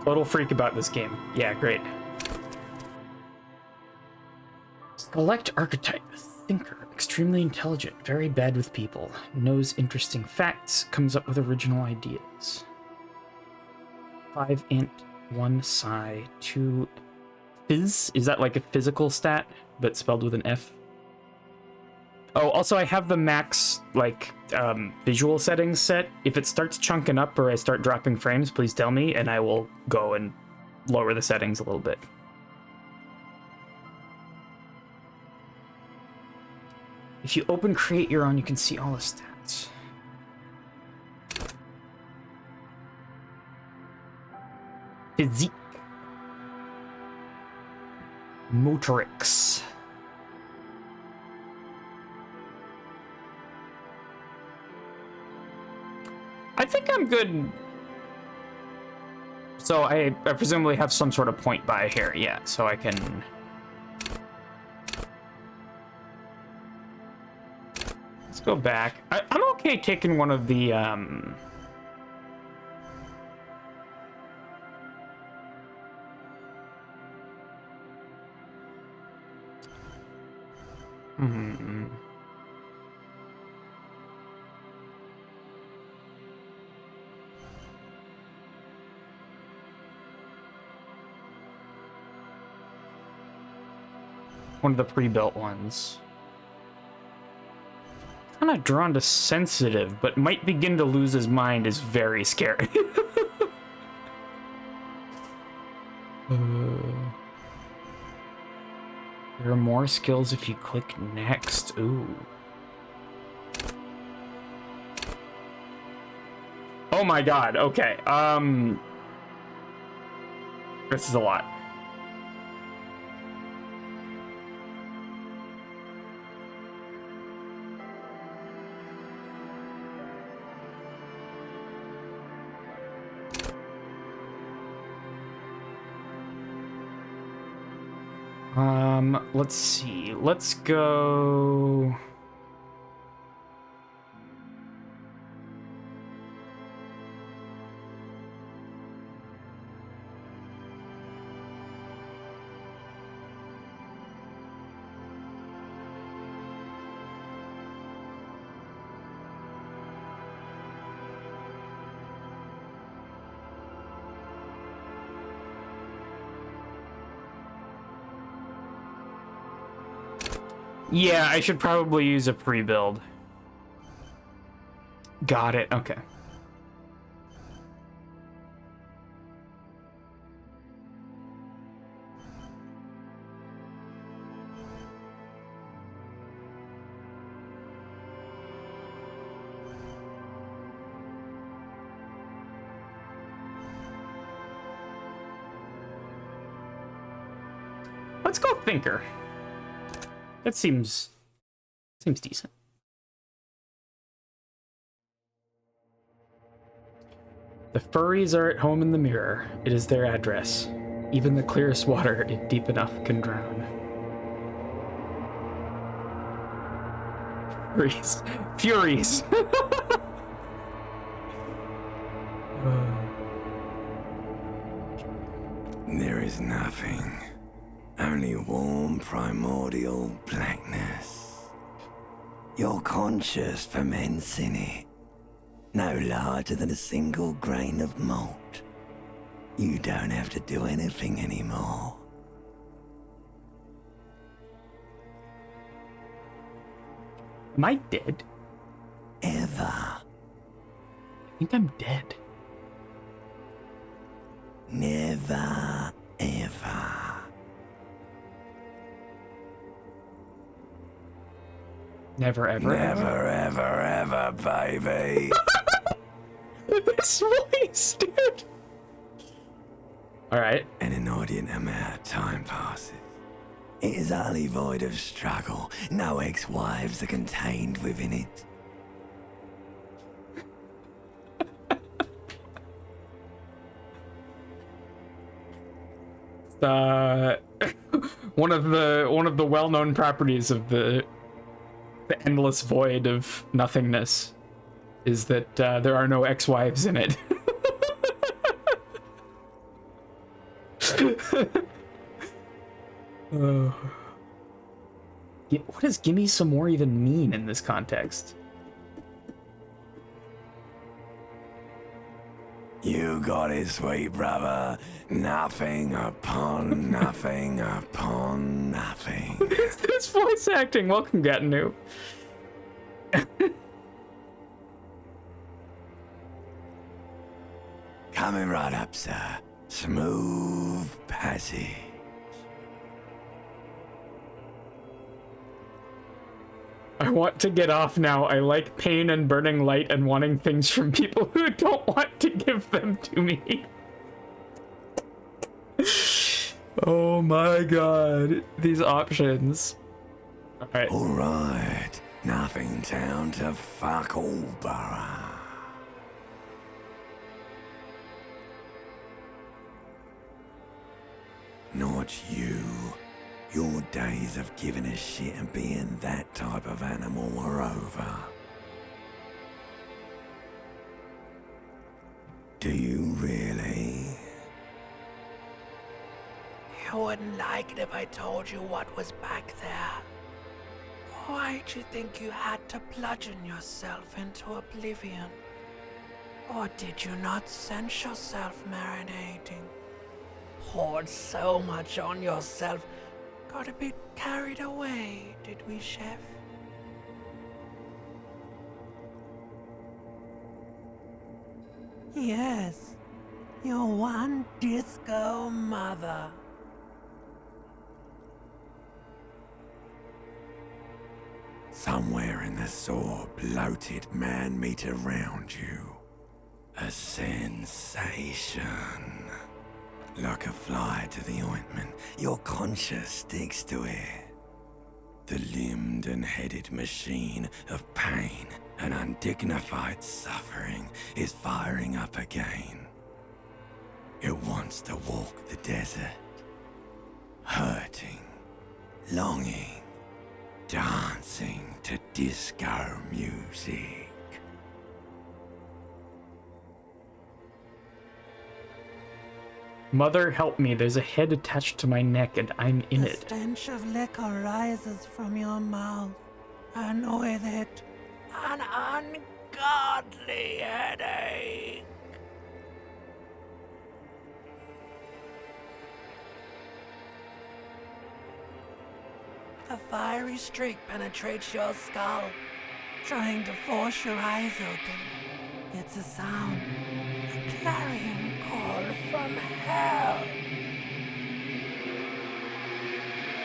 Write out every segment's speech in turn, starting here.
Total freak about this game. Yeah, great. Select archetype. Thinker. Extremely intelligent. Very bad with people. Knows interesting facts. Comes up with original ideas. 5 int, 1 psi, 2 phys. Is that like a physical stat, but spelled with an F? Oh, also I have the max, like, visual settings set. If it starts chunking up or I start dropping frames, please tell me, and I will go and lower the settings a little bit. If you open Create Your Own, you can see all the stats. Physique. Motorics. I think I'm good. So I presumably have some sort of point buy here, yeah, so I can... Let's go back. I'm okay taking one of the, one of the pre-built ones. Kind of drawn to sensitive, but might begin to lose his mind is very scary. There are more skills if you click next. Ooh. Oh my god, okay. This is a lot. Let's see. Let's go... Yeah, I should probably use a pre-build. Got it, okay. Let's go Thinker. That seems decent. The furries are at home in the mirror. It is their address. Even the clearest water, if deep enough, can drown. Furies. Furies. There is nothing. Only warm, primordial blackness. Your conscious ferments in it. No larger than a single grain of malt. You don't have to do anything anymore. Am I dead? Ever. I think I'm dead. Never, ever. Never, ever, Never, ever, ever, baby. This voice, dude. All right. An inordinate amount of time passes. It is utterly void of struggle. No ex-wives are contained within it. One of the well-known properties of the endless void of nothingness is that there are no ex-wives in it. What does "gimme some more" even mean in this context? You got it, sweet brother. Nothing upon nothing upon nothing. This voice acting. Welcome, Gatanu. Coming right up, sir. Smooth passage. I want to get off now. I like pain and burning light and wanting things from people who don't want to give them to me. Oh my god. These options. Alright. Alright. Nothing down to fuck all borough. Not you. Your days of giving a shit and being that type of animal are over. Do you really? You wouldn't like it if I told you what was back there. Why'd you think you had to bludgeon yourself into oblivion? Or did you not sense yourself marinating? Poured so much on yourself. Got a bit carried away, did we, Chef? Yes, your one disco mother. Somewhere in the sore, bloated man-meat around you. A sensation. Like a fly to the ointment, your conscience sticks to it. The limbed and headed machine of pain and undignified suffering is firing up again. It wants to walk the desert, hurting, longing, dancing to disco music. Mother, help me. There's a head attached to my neck and I'm in The it. stench of liquor rises from your mouth, and with it, an ungodly headache. A fiery streak penetrates your skull, trying to force your eyes open. It's a sound, a clarion call from hell.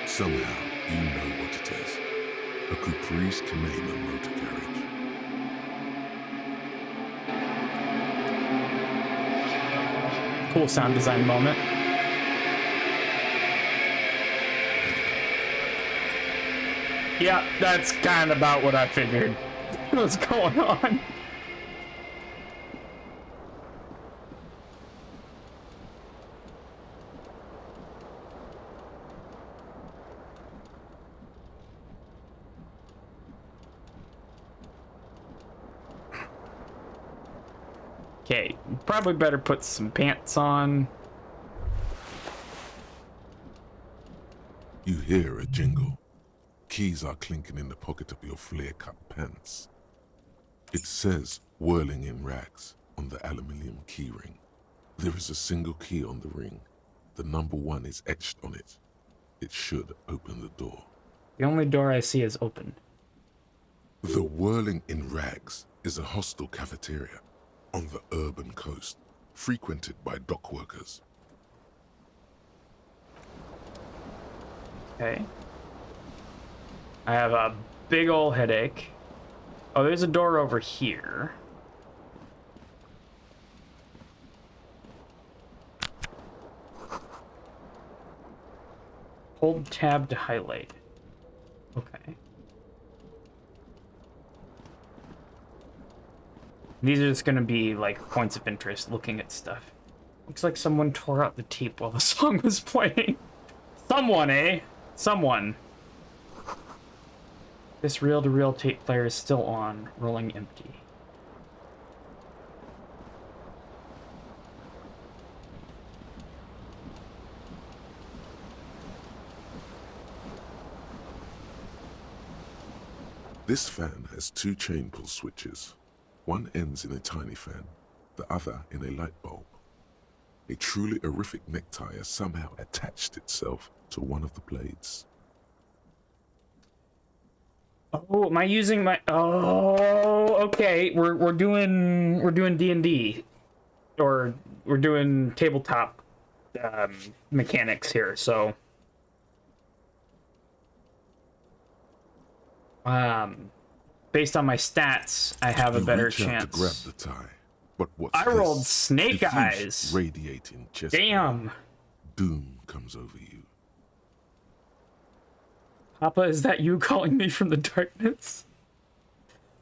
Somehow, you know what it is. A Caprice Canema motor carriage. Cool sound design moment. Yeah, that's kind of about what I figured. What's going on? Okay, probably better put some pants on. You hear a jingle. Keys are clinking in the pocket of your flare-cut pants. It says "whirling in rags" on the aluminium keyring. There is a single key on the ring. The number 1 is etched on it. It should open the door. The only door I see is open. The Whirling in Rags is a hostel cafeteria on the urban coast, frequented by dock workers. Okay. I have a big ol' headache. Oh, there's a door over here. Hold tab to highlight. Okay. These are just gonna be like points of interest looking at stuff. Looks like someone tore out the tape while the song was playing. Someone, eh? Someone. This reel-to-reel tape player is still on, rolling empty. This fan has two chain pull switches. One ends in a tiny fan, the other in a light bulb. A truly horrific necktie has somehow attached itself to one of the blades. Oh, am I using my... Oh, okay. We're doing D&D, or we're doing tabletop mechanics here. So, based on my stats, I have a better Reach out to grab chance. the tie, but what's I rolled this? snake Diffuse, eyes. radiating chest Damn. pain. Doom comes over you. Papa, is that you calling me from the darkness?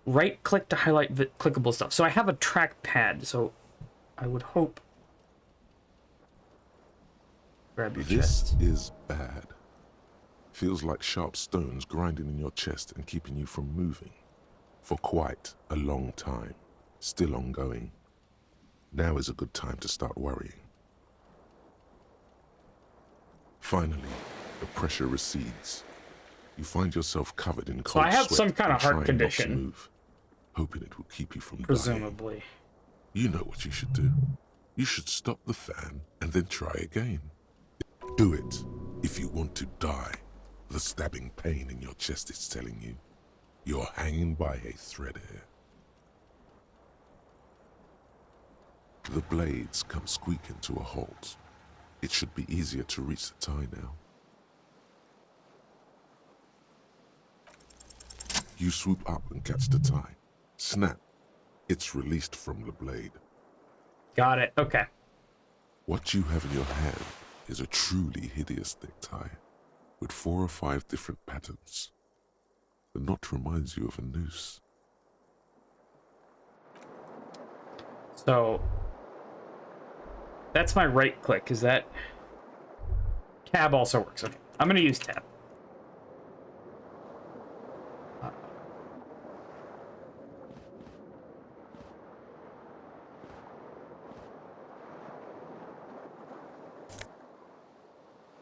Right click to highlight the clickable stuff. So I have a trackpad, so I would hope. Grab your This chest. is bad. Feels like sharp stones grinding in your chest and keeping you from moving. For quite a long time. Still ongoing. Now is a good time to start worrying. Finally, the pressure recedes. You find yourself covered in cold So I have sweat some kind and of heart trying not to condition. move, hoping it will keep you from dying. Presumably. You know what you should do. You should stop the fan and then try again. Do it if you want to die. The stabbing pain in your chest is telling you you're hanging by a thread here. The blades come squeaking to a halt. It should be easier to reach the tie now. You swoop up and catch the tie. Snap. It's released from the blade. Got it. Okay. What you have in your hand is a truly hideous necktie with 4 or 5 different patterns. The knot reminds you of a noose. So that's my right click. Is that... Tab also works. Okay. I'm going to use tab.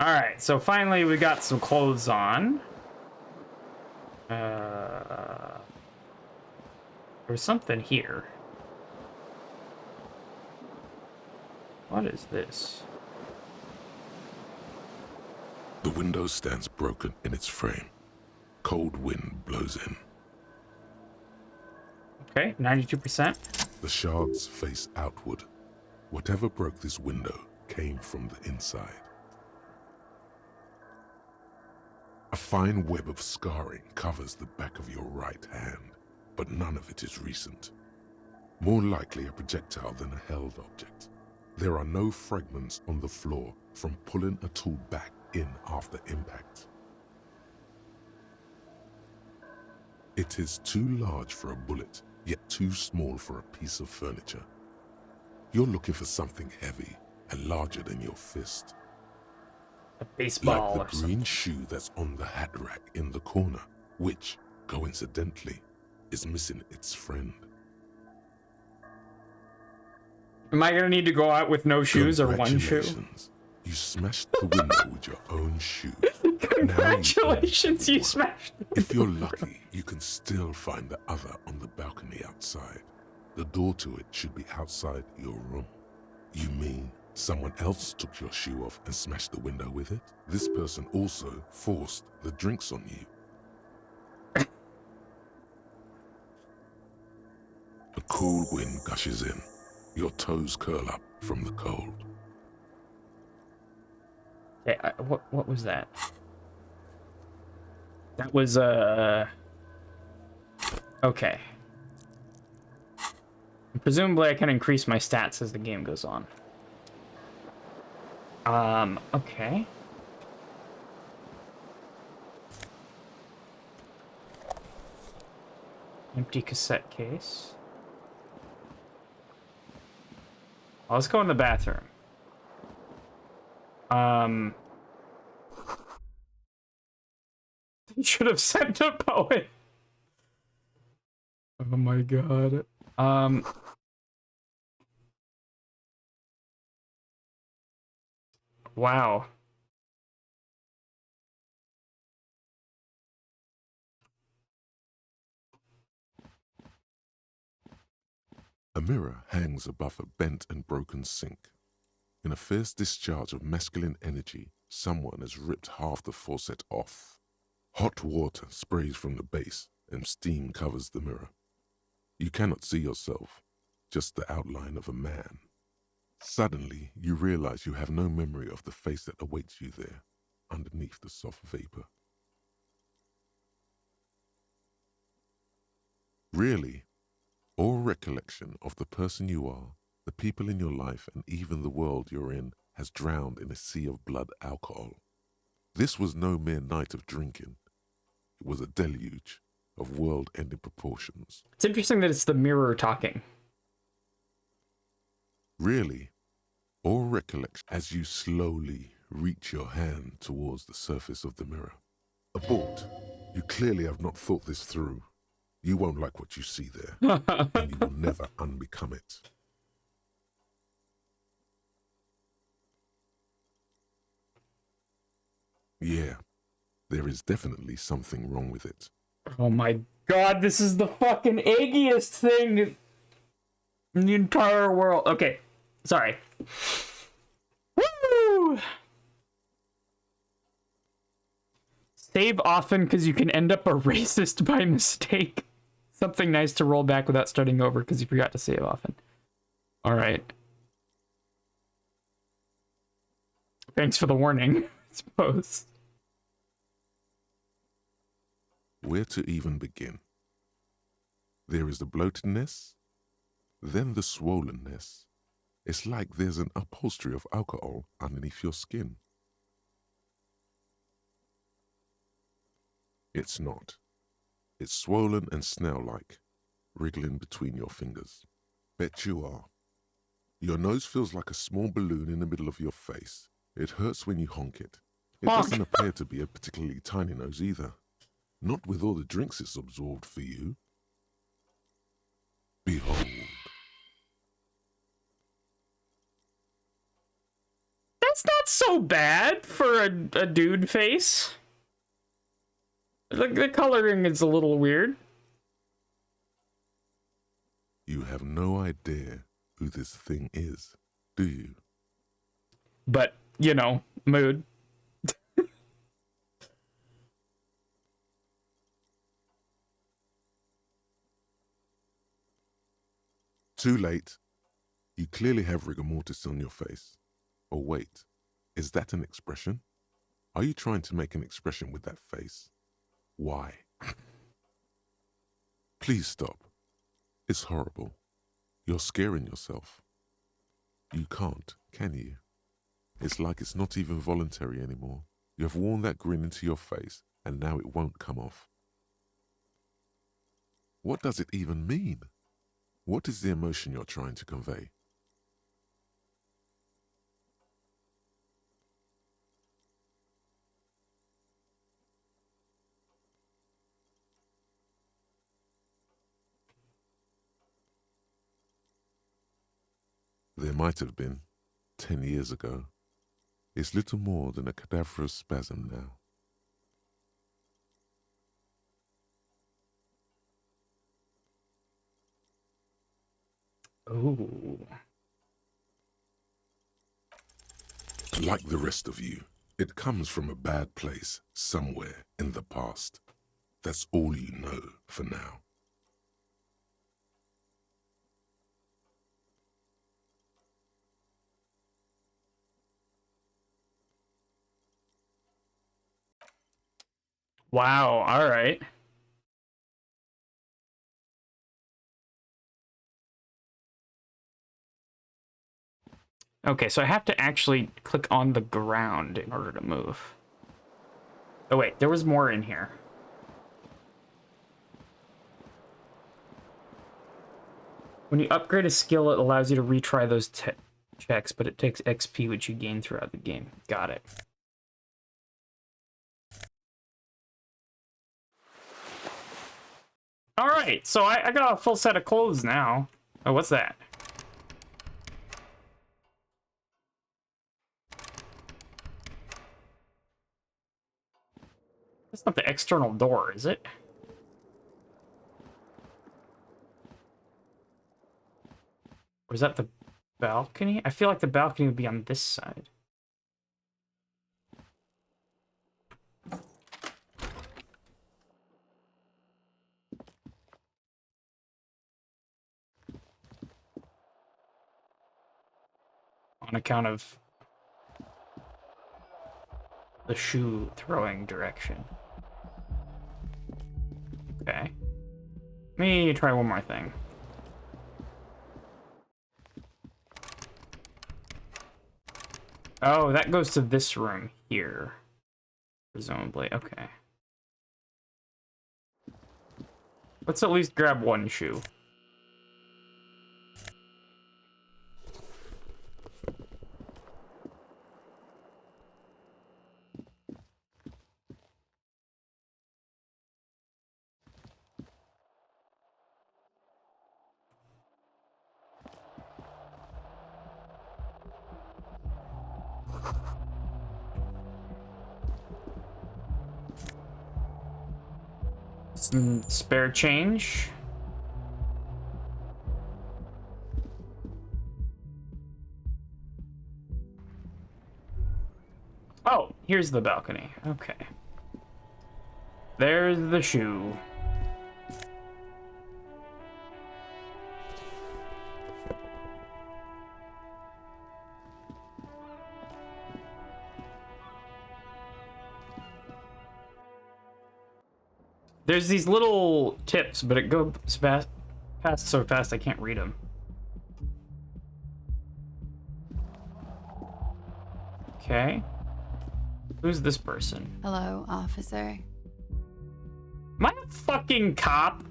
Alright, so finally we got some clothes on. There's something here. What is this? The window stands broken in its frame. Cold wind blows in. Okay, 92%. The shards face outward. Whatever broke this window came from the inside. A fine web of scarring covers the back of your right hand, but none of it is recent. More likely a projectile than a held object. There are no fragments on the floor from pulling a tool back in after impact. It is too large for a bullet, yet too small for a piece of furniture. You're looking for something heavy and larger than your fist. A baseball Like the or green something. shoe that's on the hat rack in the corner, which, coincidentally, is missing its friend. Am I gonna need to go out with no shoes or one shoe? Congratulations. You smashed the window with your own shoe. Congratulations, you smashed it. If you're lucky, you can still find the other on the balcony outside. The door to it should be outside your room. You mean someone else took your shoe off and smashed the window with it? This person also forced the drinks on you. A cool wind gushes in. Your toes curl up from the cold. Okay, what was that? That was okay. Presumably I can increase my stats as the game goes on. Okay. Empty cassette case. Well, let's go in the bathroom. You should have sent a poet. Oh my god. Wow. A mirror hangs above a bent and broken sink. In a fierce discharge of masculine energy, someone has ripped half the faucet off. Hot water sprays from the base and steam covers the mirror. You cannot see yourself, just the outline of a man. Suddenly, you realize you have no memory of the face that awaits you there, underneath the soft vapor. Really, all recollection of the person you are, the people in your life, and even the world you're in has drowned in a sea of blood alcohol. This was no mere night of drinking. It was a deluge of world-ending proportions. It's interesting that it's the mirror talking. Really, all recollection as you slowly reach your hand towards the surface of the mirror. Abort. You clearly have not thought this through. You won't like what you see there, and you will never unbecome it. Yeah, there is definitely something wrong with it. Oh my god, this is the fucking eggiest thing in the entire world. Okay, sorry. Woo! Save often because you can end up a racist by mistake. Something nice to roll back without starting over because you forgot to save often. Alright. Thanks for the warning, I suppose. Where to even begin? There is the bloatedness, then the swollenness. It's like there's an upholstery of alcohol underneath your skin. It's not. It's swollen and snail-like, wriggling between your fingers. Bet you are. Your nose feels like a small balloon in the middle of your face. It hurts when you honk it. It doesn't appear to be a particularly tiny nose either. Not with all the drinks it's absorbed for you. Behold. That's not so bad for a dude face. The coloring is a little weird. You have no idea who this thing is, do you? But, you know, mood. Too late. You clearly have rigor mortis on your face. Oh wait, is that an expression? Are you trying to make an expression with that face? Why? Please stop. It's horrible. You're scaring yourself. You can't, can you? It's like it's not even voluntary anymore. You have worn that grin into your face, and now it won't come off. What does it even mean? What is the emotion you're trying to convey? There might have been, 10 years ago. It's little more than a cadaverous spasm now. Ooh. Like the rest of you, it comes from a bad place somewhere in the past. That's all you know for now. Wow, alright. Okay, so I have to actually click on the ground in order to move. Oh wait, there was more in here. When you upgrade a skill, it allows you to retry those checks, but it takes XP, which you gain throughout the game. Got it. Alright, so I got a full set of clothes now. Oh, what's that? That's not the external door, is it? Or is that the balcony? I feel like the balcony would be on this side. On account of the shoe throwing direction. Okay. Let me try one more thing. Oh, that goes to this room here. Presumably. Okay. Let's at least grab one shoe. Some spare change. Oh, here's the balcony. Okay. There's the shoe. There's these little tips, but it goes past so fast I can't read them. Okay. Who's this person? Hello, officer. Am I a fucking cop?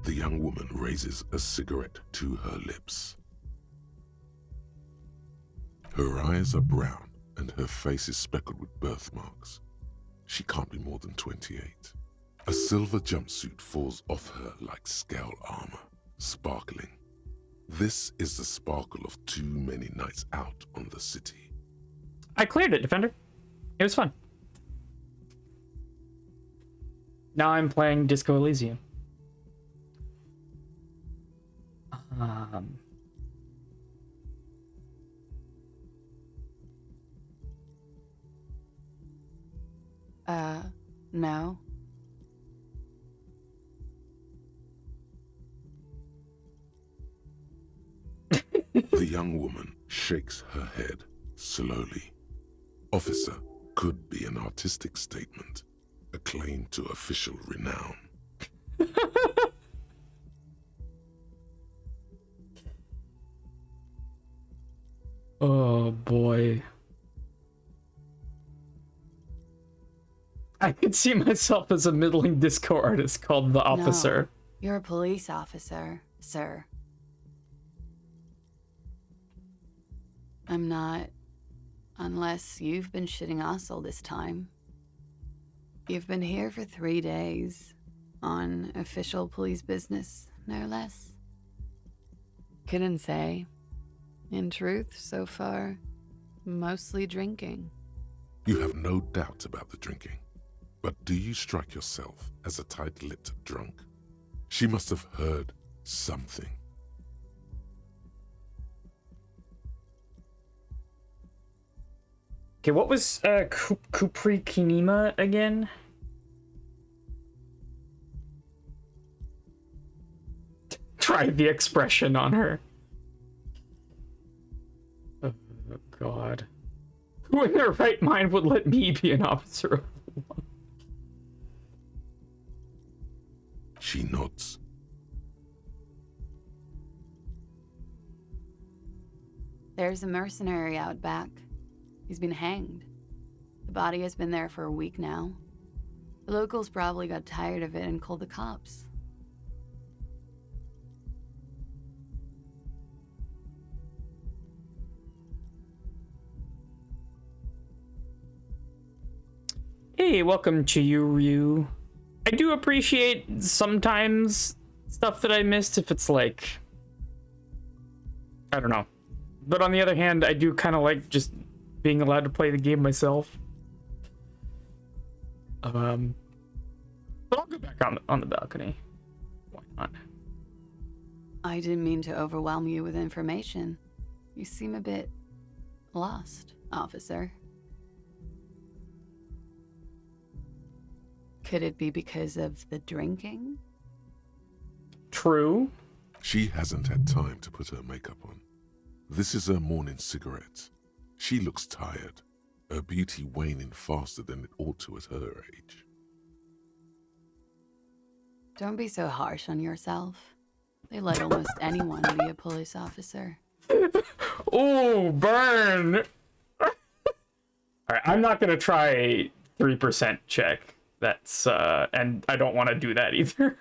The young woman raises a cigarette to her lips. Her eyes are brown and her face is speckled with birthmarks. She can't be more than 28. A silver jumpsuit falls off her like scale armor, sparkling. This is the sparkle of too many nights out on the city. I cleared it, Defender. It was fun. Now I'm playing Disco Elysium. No. The young woman shakes her head slowly. Officer could be an artistic statement, a claim to official renown. Oh boy. I could see myself as a middling disco artist called The Officer. No, you're a police officer, sir. I'm not, unless you've been shitting us all this time. You've been here for 3 days, on official police business, no less. Couldn't say. In truth, so far, mostly drinking. You have no doubt about the drinking. But do you strike yourself as a tight-lipped drunk? She must have heard something. Okay, what was Kupri Kinema again? Try the expression on her. Oh, God. Who in their right mind would let me be an officer of the law? She nods. There's a mercenary out back. He's been hanged. The body has been there for a week now. The locals probably got tired of it and called the cops. Hey, welcome to you, Ryu. I do appreciate sometimes stuff that I missed if it's like, I don't know. But on the other hand, I do kind of like just being allowed to play the game myself. But I'll go back on the balcony. Why not? I didn't mean to overwhelm you with information. You seem a bit lost, officer. Could it be because of the drinking? True. She hasn't had time to put her makeup on. This is her morning cigarette. She looks tired, her beauty waning faster than it ought to at her age. Don't be so harsh on yourself. They let almost anyone be a police officer. Ooh, burn! Alright, I'm not gonna try a 3% check. That's, and I don't want to do that either.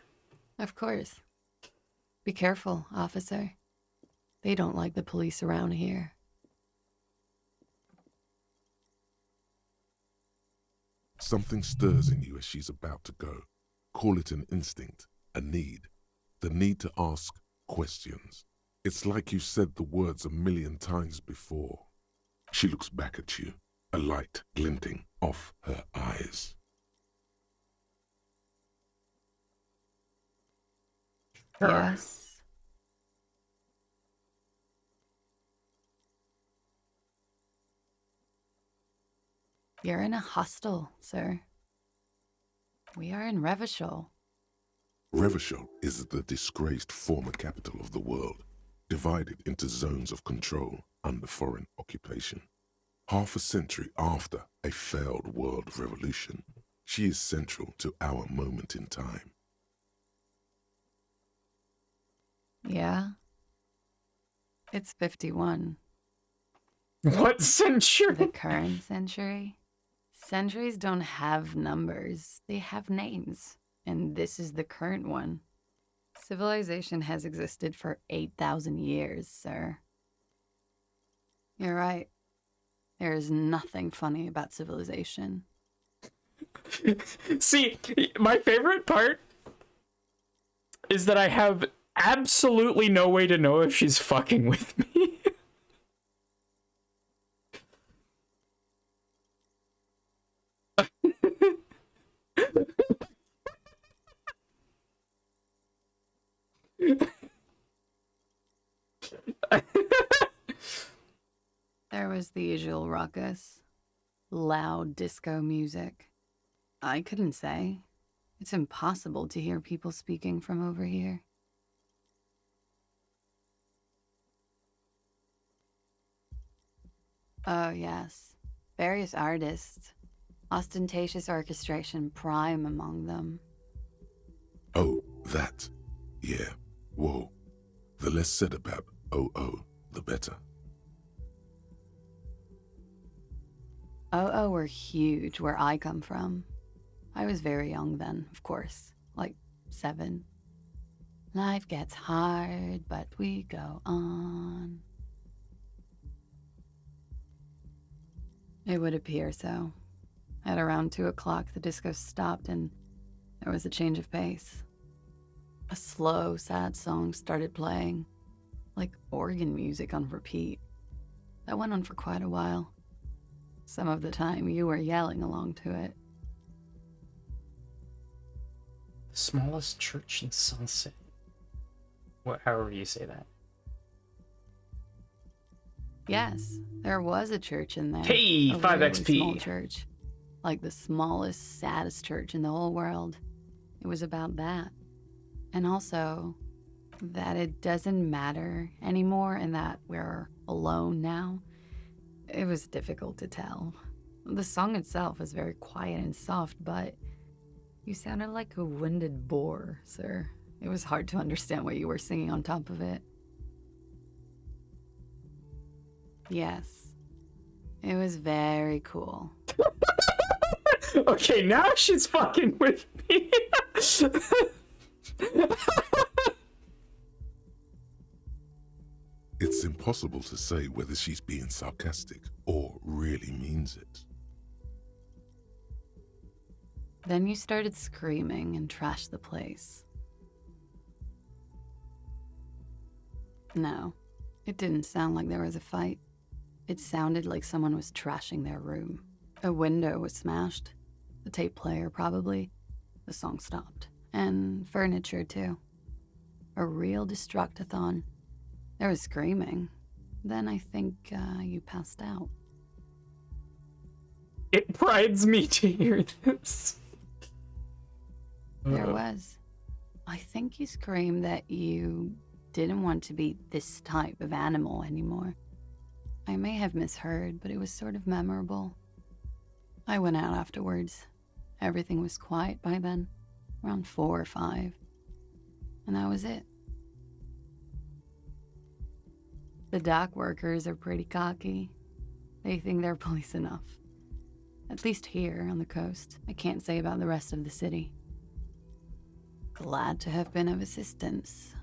Of course. Be careful, officer. They don't like the police around here. Something stirs in you as she's about to go. Call it an instinct, a need. The need to ask questions. It's like you've said the words 1,000,000 times before. She looks back at you, a light glinting off her eyes. Sure. Yes. You're in a hostel, sir. We are in Revachol. Revachol is the disgraced former capital of the world, divided into zones of control under foreign occupation. Half a century after a failed world revolution, she is central to our moment in time. Yeah. It's 51. What century? The current century? Centuries don't have numbers. They have names. And this is the current one. Civilization has existed for 8,000 years, sir. You're right. There is nothing funny about civilization. See, my favorite part is that I have absolutely no way to know if she's fucking with me. There was the usual ruckus. Loud disco music. I couldn't say. It's impossible to hear people speaking from over here. Oh, yes. Various artists. Ostentatious orchestration prime among them. Oh, that. Yeah. Whoa. The less said about OO, the better. OO were huge where I come from. I was very young then, of course. Like 7. Life gets hard, but we go on. It would appear so. At around 2 o'clock, the disco stopped and there was a change of pace. A slow, sad song started playing, like organ music on repeat. That went on for quite a while. Some of the time, you were yelling along to it. The smallest church in Sunset. However you say that. Yes, there was a church in there. Hey, A 5 really XP. small church. Like the smallest, saddest church in the whole world. It was about that. And also, that it doesn't matter anymore and that we're alone now. It was difficult to tell. The song itself was very quiet and soft, but you sounded like a winded boar, sir. It was hard to understand what you were singing on top of it. Yes. It was very cool. Okay, now she's fucking with me. It's impossible to say whether she's being sarcastic or really means it. Then you started screaming and trashed the place. No, it didn't sound like there was a fight. It sounded like someone was trashing their room. A window was smashed. The tape player, probably. The song stopped. And furniture, too. A real destructathon. There was screaming. Then I think you passed out. It prides me to hear this. There was. I think you screamed that you didn't want to be this type of animal anymore. I may have misheard, but it was sort of memorable. I went out afterwards. Everything was quiet by then, around 4 or 5. And that was it. The dock workers are pretty cocky. They think they're police enough. At least here on the coast. I can't say about the rest of the city. Glad to have been of assistance.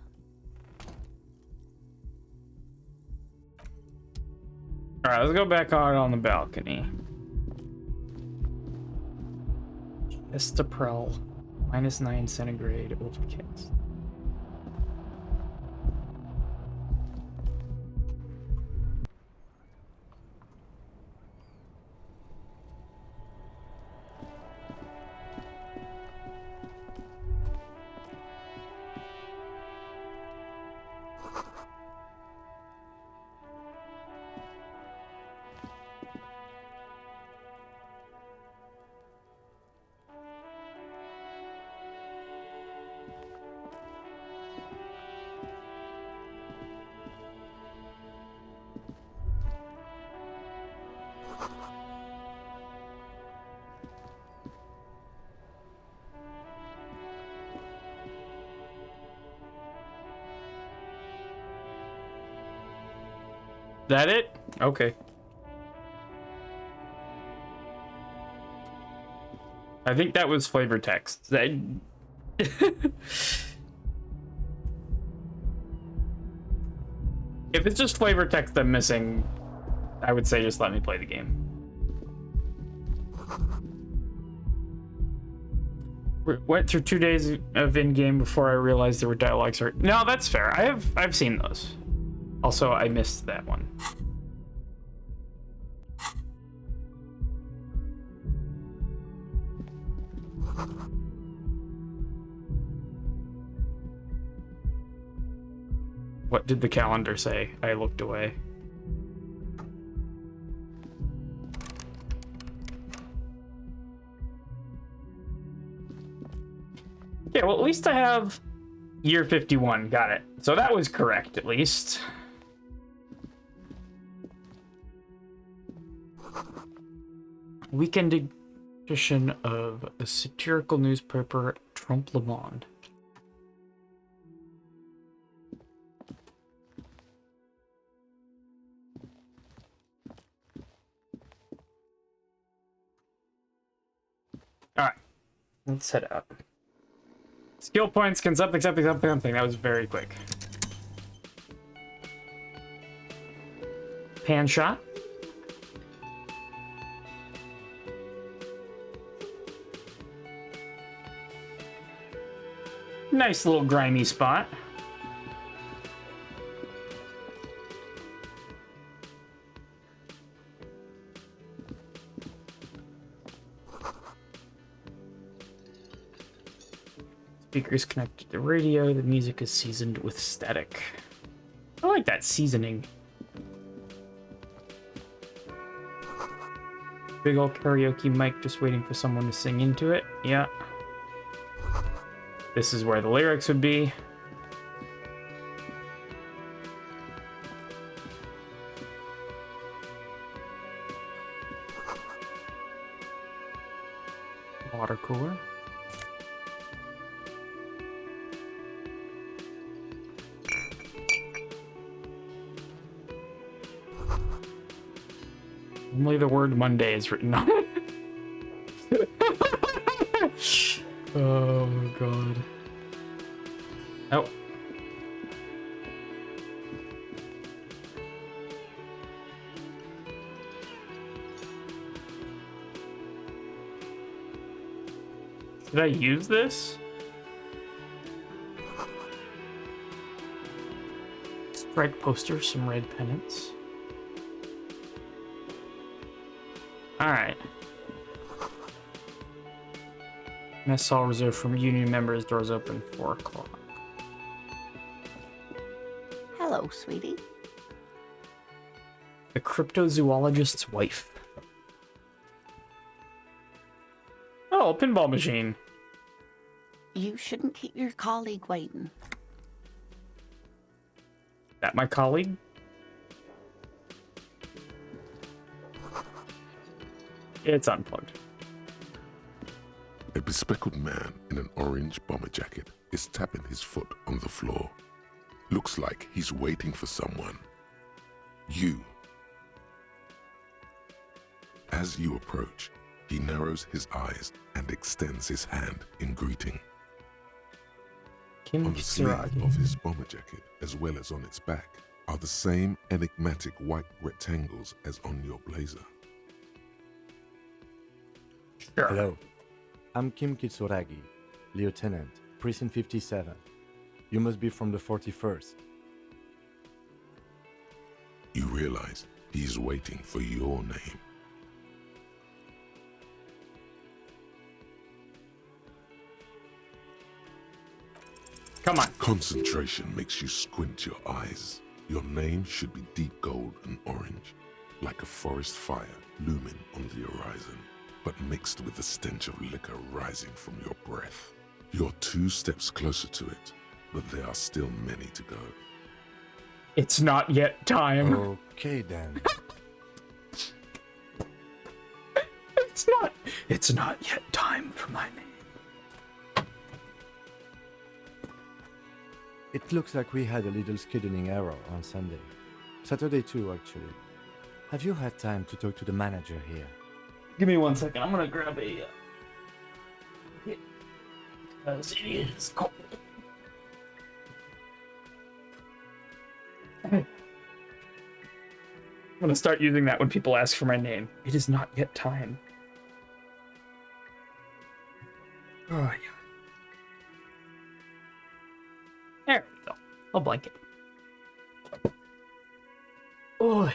Alright, let's go back out on the balcony. Estaprel, -9 centigrade, overcast. That it? Okay. I think that was flavor text. That... If it's just flavor text I'm missing, I would say just let me play the game. Went through 2 days of in-game before I realized there were dialogues. No, that's fair. I've seen those. Also, I missed that one. What did the calendar say? I looked away. Yeah, well, at least I have year 51. Got it. So that was correct, at least. Weekend edition of the satirical newspaper Trompe le Monde. Alright, let's head out. Skill points can something. That was very quick. Pan shot. Nice little grimy spot. Speakers connected to the radio. The music is seasoned with static. I like that seasoning. Big old karaoke mic just waiting for someone to sing into it. Yeah. This is where the lyrics would be. Water cooler. Only the word Monday is written on it. Oh, God. Oh. Did I use this? Strike poster, some red pennants. Alright. Mess hall reserved from union members, doors open 4 o'clock. Hello, sweetie. The cryptozoologist's wife. Oh, a pinball machine. You shouldn't keep your colleague waiting. That my colleague? It's unplugged. A bespectacled man in an orange bomber jacket is tapping his foot on the floor. Looks like he's waiting for someone. You. As you approach, he narrows his eyes and extends his hand in greeting. Kim On the sleeve Kisaragi. of his bomber jacket, as well as on its back, are the same enigmatic white rectangles as on your blazer. Sure. Hello, I'm Kim Kitsuragi, Lieutenant, Precinct 57. You must be from the 41st. You realize he's waiting for your name. Come on. Concentration makes you squint your eyes. Your name should be deep gold and orange, like a forest fire looming on the horizon, but mixed with the stench of liquor rising from your breath. You're 2 steps closer to it, but there are still many to go. It's not yet time. Okay then. It's not yet time for my name. It looks like we had a little scheduling error on Sunday. Saturday too, actually. Have you had time to talk to the manager here? Give me 1 second. I'm gonna grab a. Because it is cold. I'm gonna start using that when people ask for my name. It is not yet time. Oh, yeah. There we go. A blanket. Oh, yeah.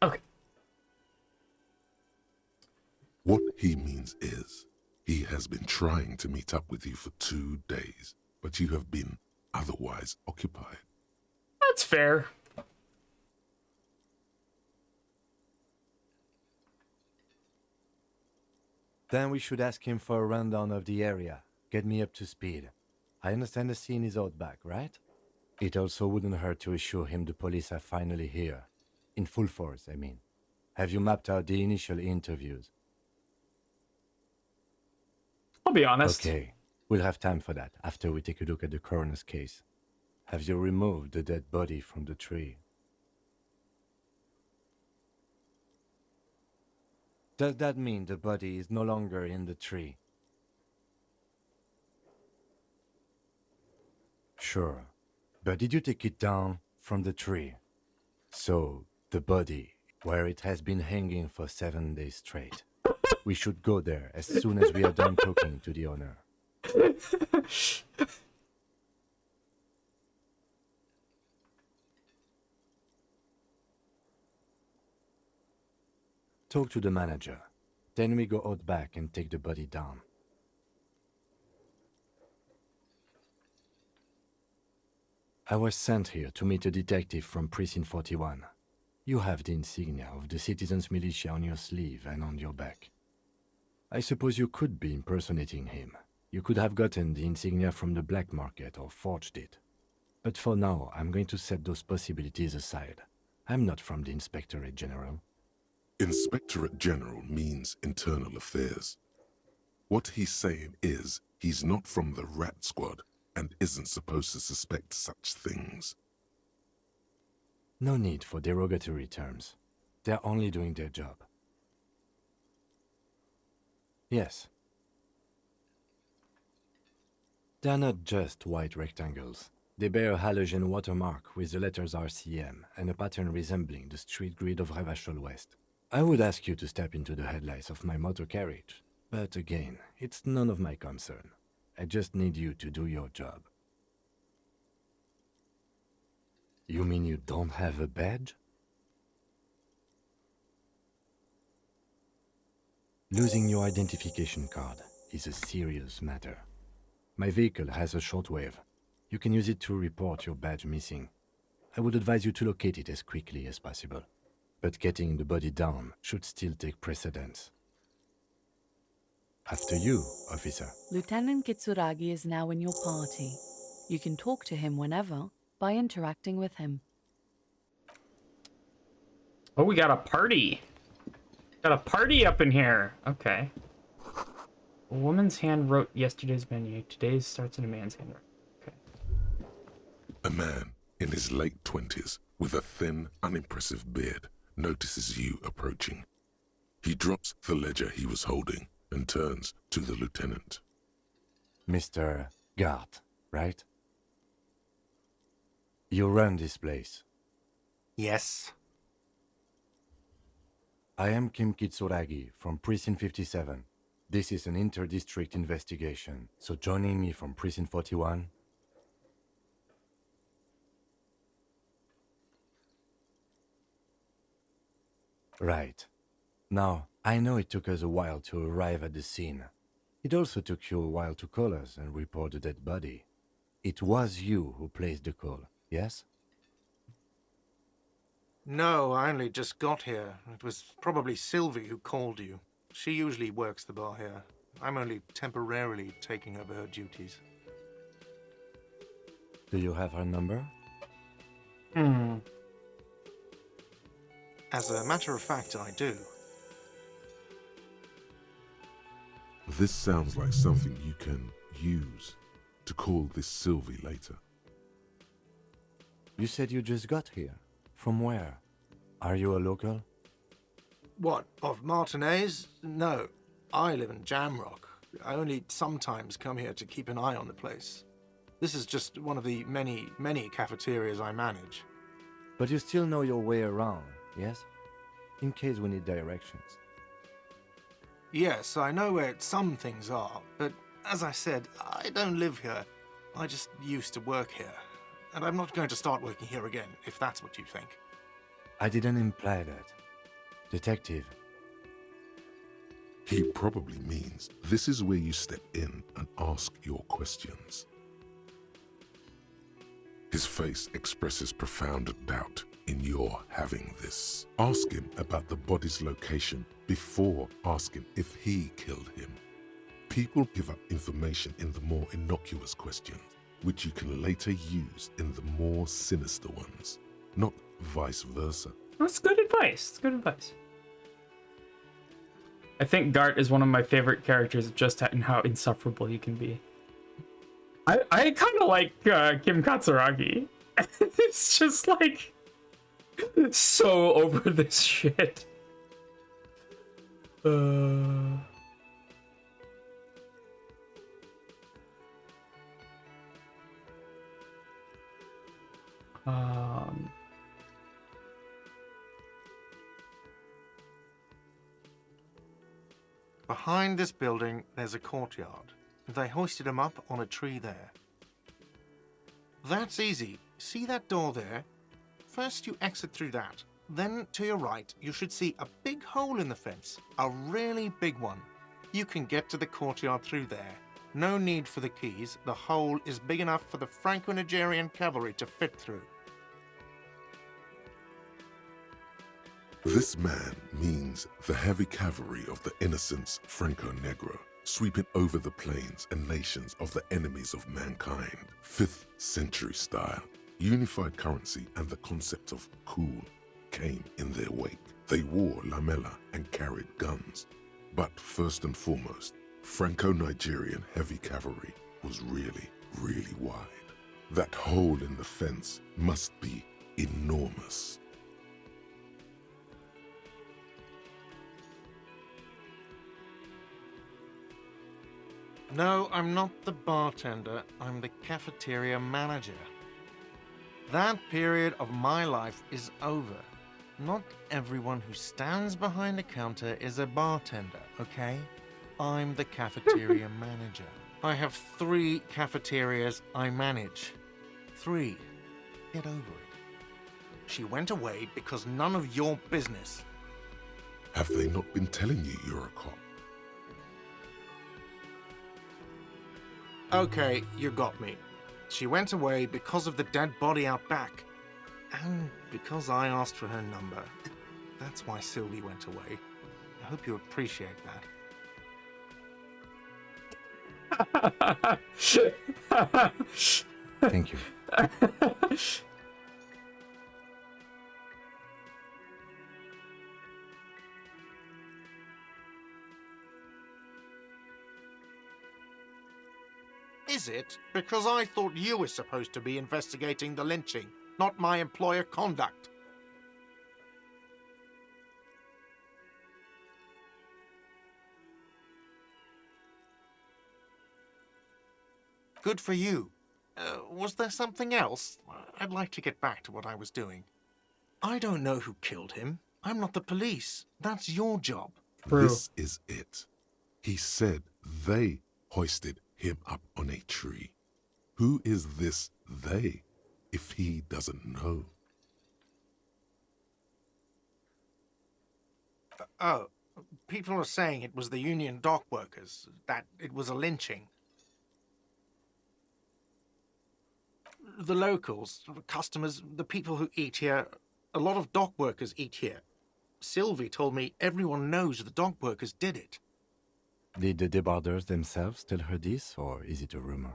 Okay. What he means is, he has been trying to meet up with you for 2 days, but you have been otherwise occupied. That's fair. Then we should ask him for a rundown of the area. Get me up to speed. I understand the scene is out back, right? It also wouldn't hurt to assure him the police are finally here. In full force, I mean. Have you mapped out the initial interviews? I'll be honest. Okay, we'll have time for that after we take a look at the coroner's case. Have you removed the dead body from the tree? Does that mean the body is no longer in the tree? Sure, but did you take it down from the tree? So, the body, where it has been hanging for 7 days straight. We should go there as soon as we are done talking to the owner. Talk to the manager. Then we go out back and take the body down. I was sent here to meet a detective from Precinct 41. You have the insignia of the Citizens Militia on your sleeve and on your back. I suppose you could be impersonating him. You could have gotten the insignia from the black market or forged it. But for now, I'm going to set those possibilities aside. I'm not from the Inspectorate General. Inspectorate General means internal affairs. What he's saying is, he's not from the Rat Squad and isn't supposed to suspect such things. No need for derogatory terms. They're only doing their job. Yes. They're not just white rectangles. They bear a halogen watermark with the letters RCM and a pattern resembling the street grid of Revachol West. I would ask you to step into the headlights of my motor carriage, but again, it's none of my concern. I just need you to do your job. You mean you don't have a badge? Losing your identification card is a serious matter. My vehicle has a shortwave. You can use it to report your badge missing. I would advise you to locate it as quickly as possible. But getting the body down should still take precedence. After you, officer. Lieutenant Kitsuragi is now in your party. You can talk to him whenever by interacting with him. Oh, we got a party. Got a party up in here. Okay. A woman's hand wrote yesterday's menu. Today's starts in a man's hand. Okay. A man in his late 20s with a thin, unimpressive beard notices you approaching. He drops the ledger he was holding and turns to the lieutenant. Mr. Gart, right? You run this place. Yes. I am Kim Kitsuragi from Precinct 57. This is an inter-district investigation, so joining me from Precinct 41... Right. Now, I know it took us a while to arrive at the scene. It also took you a while to call us and report the dead body. It was you who placed the call, yes? No, I only just got here. It was probably Sylvie who called you. She usually works the bar here. I'm only temporarily taking over her duties. Do you have her number? As a matter of fact, I do. This sounds like something you can use to call this Sylvie later. You said you just got here. From where? Are you a local? What, of Martinez? No. I live in Jamrock. I only sometimes come here to keep an eye on the place. This is just one of the many, many cafeterias I manage. But you still know your way around, yes? In case we need directions. Yes, I know where some things are, but as I said, I don't live here. I just used to work here. And I'm not going to start working here again, if that's what you think. I didn't imply that. Detective. He probably means this is where you step in and ask your questions. His face expresses profound doubt in your having this. Ask him about the body's location before asking if he killed him. People give up information in the more innocuous questions, which you can later use in the more sinister ones, not vice versa. That's good advice. That's good advice. I think Gart is one of my favorite characters just in how insufferable he can be. I kind of like Kim Katsuragi. It's just like so over this shit. Behind this building, there's a courtyard. They hoisted him up on a tree there. That's easy. See that door there? First you exit through that. Then to your right, you should see a big hole in the fence. A really big one. You can get to the courtyard through there. No need for the keys. The hole is big enough for the Franco-Nigerian cavalry to fit through. This man means the heavy cavalry of the innocents Franco-Negro, sweeping over the plains and nations of the enemies of mankind. 5th century style, unified currency and the concept of cool came in their wake. They wore lamella and carried guns. But first and foremost, Franco-Nigerian heavy cavalry was really, really wide. That hole in the fence must be enormous. No, I'm not the bartender. I'm the cafeteria manager. That period of my life is over. Not everyone who stands behind a counter is a bartender, okay? I'm the cafeteria manager. I have 3 cafeterias I manage. 3. Get over it. she went away because none of your business. Have they not been telling you you're a cop? Okay, you got me. She went away because of the dead body out back. And because I asked for her number. That's why Sylvie went away. I hope you appreciate that. Thank you. Is it? Because I thought you were supposed to be investigating the lynching, not my employer conduct. Good for you. Was there something else? I'd like to get back to what I was doing. I don't know who killed him. I'm not the police. That's your job. True. This is it. He said they hoisted him up on a tree. Who is this they, if he doesn't know? Oh, people are saying it was the union dock workers, that it was a lynching. The locals, the customers, the people who eat here, a lot of dock workers eat here. Sylvie told me everyone knows the dock workers did it. Did the debarders themselves tell her this, or is it a rumor?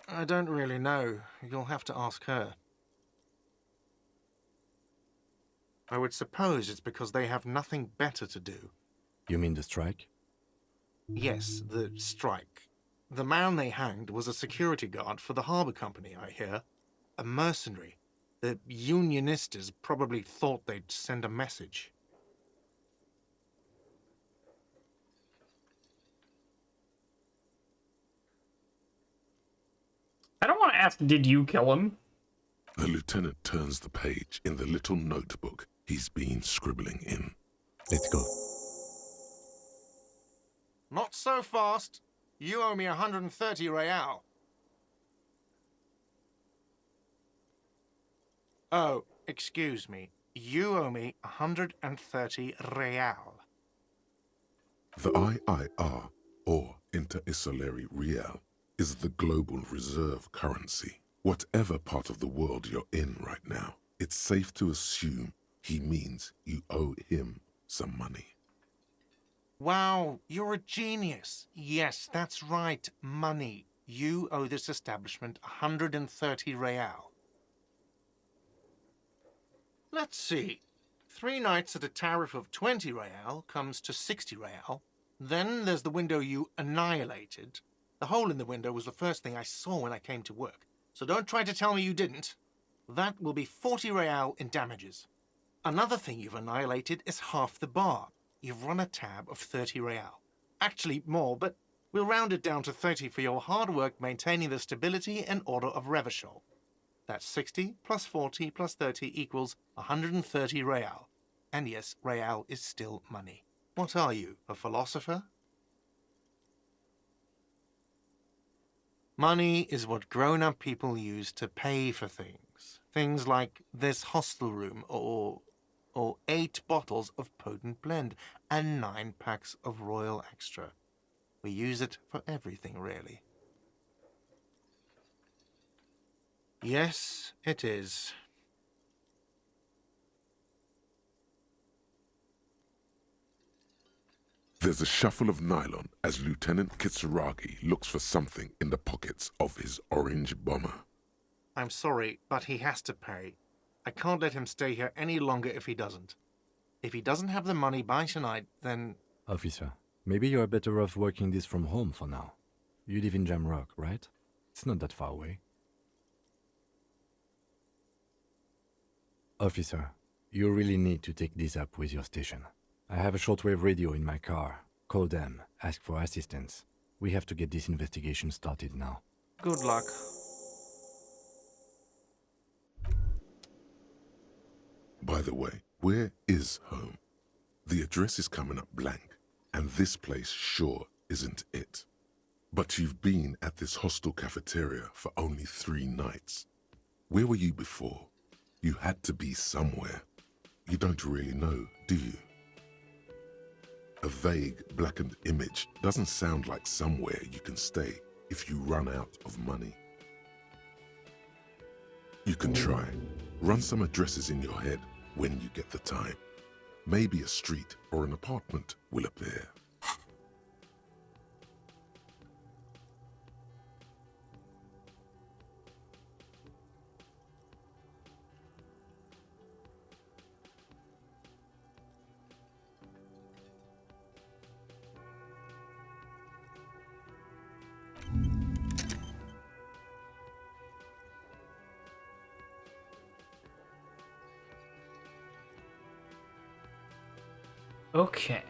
I don't really know. You'll have to ask her. I would suppose it's because they have nothing better to do. You mean the strike? Yes, the strike. The man they hanged was a security guard for the harbour company, I hear. A mercenary. The unionistas probably thought they'd send a message. I don't want to ask, did you kill him? The lieutenant turns the page in the little notebook he's been scribbling in. Let's go. Not so fast. You owe me 130 real. Oh, excuse me. You owe me 130 real. The IIR, or Inter-Isolary Real, is the global reserve currency. Whatever part of the world you're in right now, it's safe to assume he means you owe him some money. Wow, you're a genius. Yes, that's right, money. You owe this establishment 130 real. Let's see. 3 nights at a tariff of 20 real comes to 60 real. Then there's the window you annihilated. The hole in the window was the first thing I saw when I came to work. So don't try to tell me you didn't. That will be 40 real in damages. Another thing you've annihilated is half the bar. You've run a tab of 30 real. Actually more, but we'll round it down to 30 for your hard work maintaining the stability and order of Revachol. That's 60 plus 40 plus 30 equals 130 real. And yes, real is still money. What are you, a philosopher? Money is what grown-up people use to pay for things. Things like this hostel room or 8 bottles of potent blend and 9 packs of Royal Extra. We use it for everything, really. Yes, it is. There's a shuffle of nylon as Lieutenant Kitsuragi looks for something in the pockets of his orange bomber. I'm sorry, but he has to pay. I can't let him stay here any longer if he doesn't. If he doesn't have the money by tonight, then... Officer, maybe you're better off working this from home for now. You live in Jamrock, right? It's not that far away. Officer, you really need to take this up with your station. I have a shortwave radio in my car. Call them, ask for assistance. We have to get this investigation started now. Good luck. By the way, where is home? The address is coming up blank, and this place sure isn't it. But you've been at this hostel cafeteria for only 3 nights. Where were you before? You had to be somewhere. You don't really know, do you? A vague, blackened image doesn't sound like somewhere you can stay if you run out of money. You can try. Run some addresses in your head when you get the time. Maybe a street or an apartment will appear. Okay.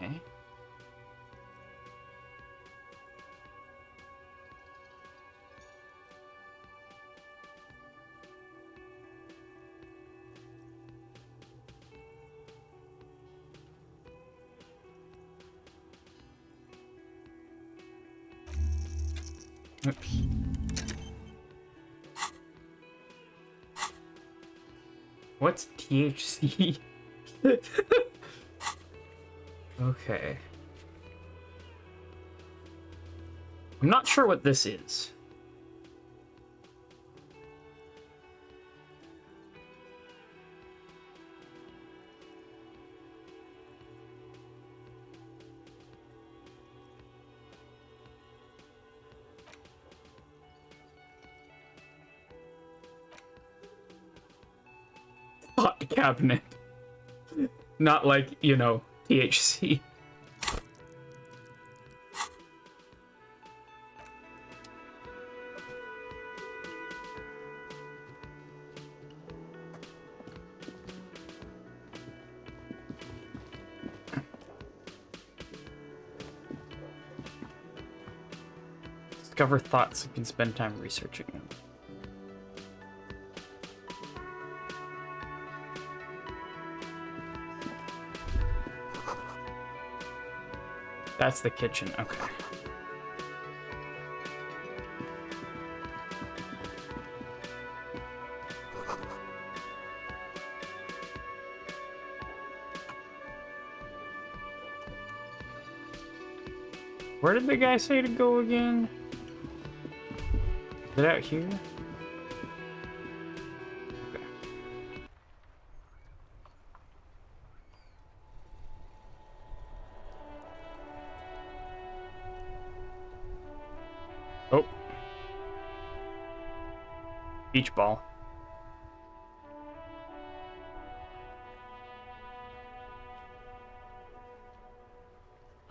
Oops. What's THC? Okay. I'm not sure what this is. Thought cabinet. Not like, you know, THC. Discover thoughts and can spend time researching them. That's the kitchen, okay. Where did the guy say to go again? Is it out here? Okay. Oh. Beach ball.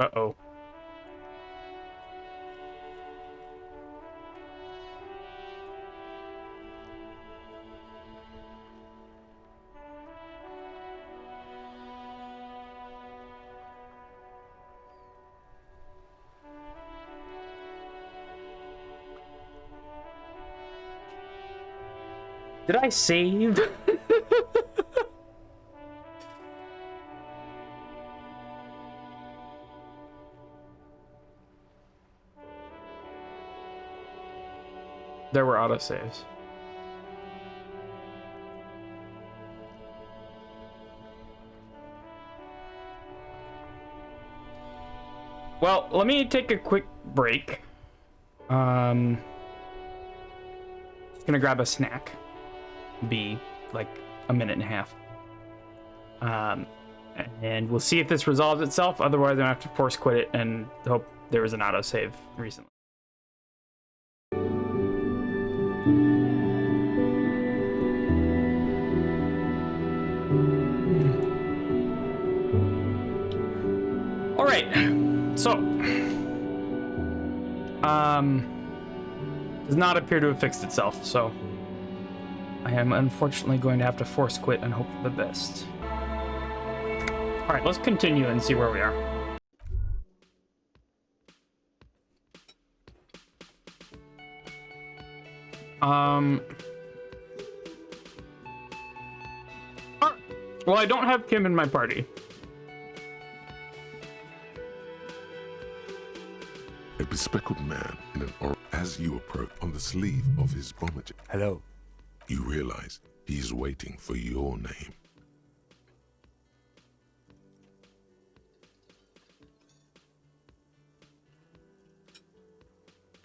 Uh-oh. Did I save? There were autosaves. Well, let me take a quick break. Just gonna grab a snack. Be like a minute and a half. And we'll see if this resolves itself. Otherwise, I'm gonna have to force quit it and hope there was an autosave recently. All right. So, does not appear to have fixed itself. So, I am unfortunately going to have to force quit and hope for the best. All right, let's continue and see where we are. Well, I don't have Kim in my party. It was speckled man in an or as you approach on the sleeve of his bomber jacket. Hello. You realize he's waiting for your name.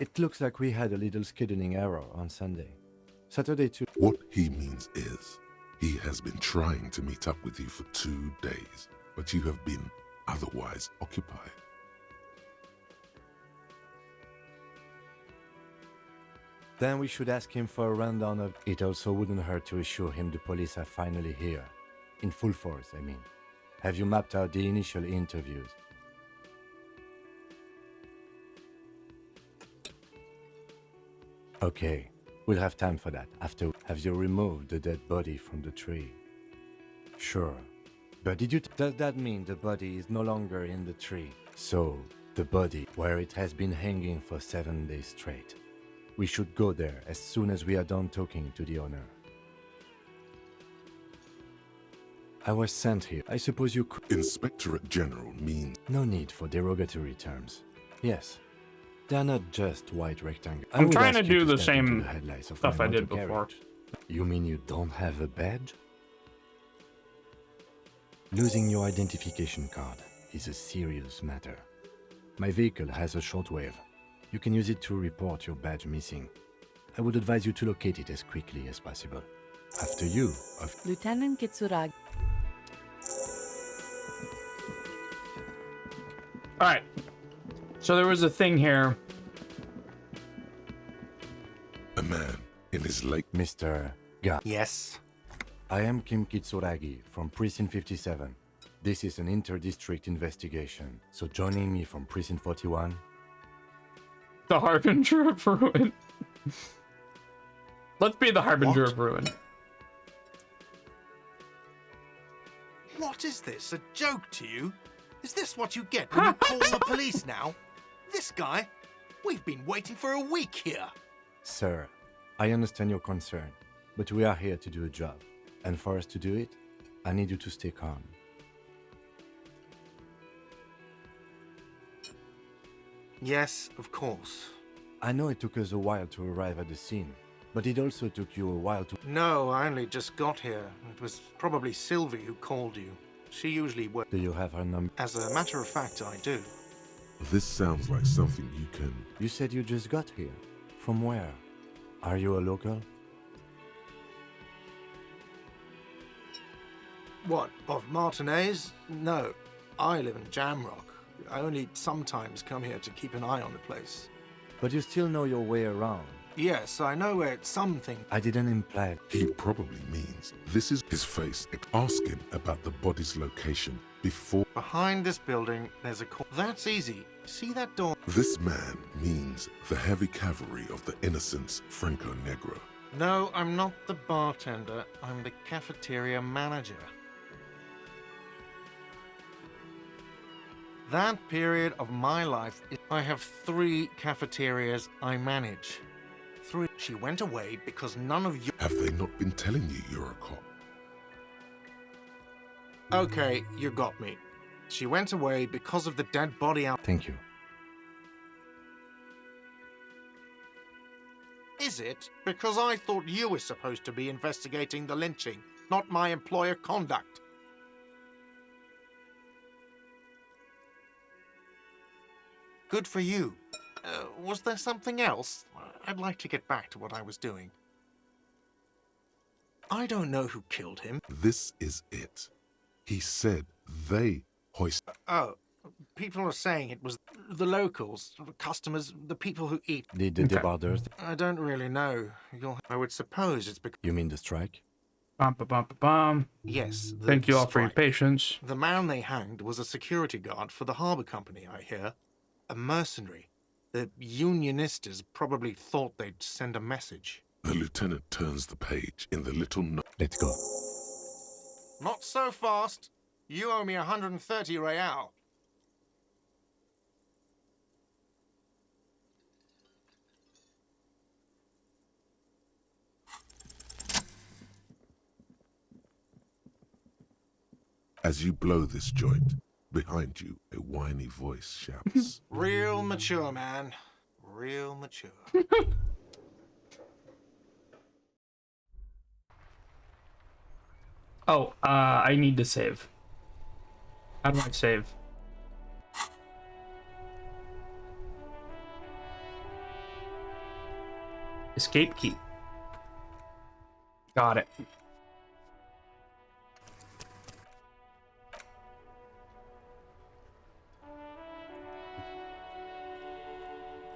It looks like we had a little scheduling error on Sunday. Saturday too. What he means is, he has been trying to meet up with you for 2 days, but you have been otherwise occupied. Then we should ask him for a rundown of... It also wouldn't hurt to assure him the police are finally here. In full force, I mean. Have you mapped out the initial interviews? Okay, we'll have time for that. After, have you removed the dead body from the tree? Sure. But did you... Does that mean the body is no longer in the tree? So, the body, where it has been hanging for 7 days straight. We should go there as soon as we are done talking to the owner. I was sent here. I suppose you could... Inspectorate General means... No need for derogatory terms. Yes. They're not just white rectangles. I'm trying to do the same stuff I did before. You mean you don't have a badge? Losing your identification card is a serious matter. My vehicle has a shortwave. You can use it to report your badge missing. I would advise you to locate it as quickly as possible. After you, Lieutenant Kitsuragi. Alright. So there was a thing here. A man in his late... Mr. Ga. Yes. I am Kim Kitsuragi from Precinct 57. This is an inter-district investigation, so joining me from Precinct 41... The Harbinger of Ruin. Let's be the Harbinger of Ruin. What is this? A joke to you? Is this what you get when you call the police now? This guy? We've been waiting for a week here. Sir, I understand your concern, but we are here to do a job. And for us to do it, I need you to stay calm. Yes, of course. I know it took us a while to arrive at the scene, but it also took you a while to... No, I only just got here. It was probably Sylvie who called you. She usually works. Do you have her number? As a matter of fact, I do. This sounds like something you can... You said you just got here. From where? Are you a local? What, of Martinez? No, I live in Jamrock. I only sometimes come here to keep an eye on the place. But you still know your way around. Yes, I know where something... I didn't imply... He probably means this is his face. Ask him about the body's location before... Behind this building, there's a... That's easy. See that door? This man means the heavy cavalry of the innocents Franco Negro. No, I'm not the bartender. I'm the cafeteria manager. That period of my life, I have 3 cafeterias I manage. 3. She went away because none of you... Have they not been telling you you're a cop? Okay, you got me. She went away because of the dead body out... Thank you. Is it? Because I thought you were supposed to be investigating the lynching, not my employer conduct. Good for you. Was there something else? I'd like to get back to what I was doing. I don't know who killed him. This is it. He said they hoist... Oh, people are saying it was the locals, customers, the people who eat. The debarders? I don't really know. I would suppose it's because... You mean the strike? Bum, ba, bum, ba, bum. Yes. Thank you all for your strike. patience. The man they hanged was a security guard for the harbour company, I hear. A mercenary. The unionistas probably thought they'd send a message. The lieutenant turns the page in the little note. Let's go. Not so fast. You owe me 130 real. As you blow this joint, behind you, a whiny voice shouts. Real mature man. real mature. Oh, I need to save. How do I save? Escape key. Got it.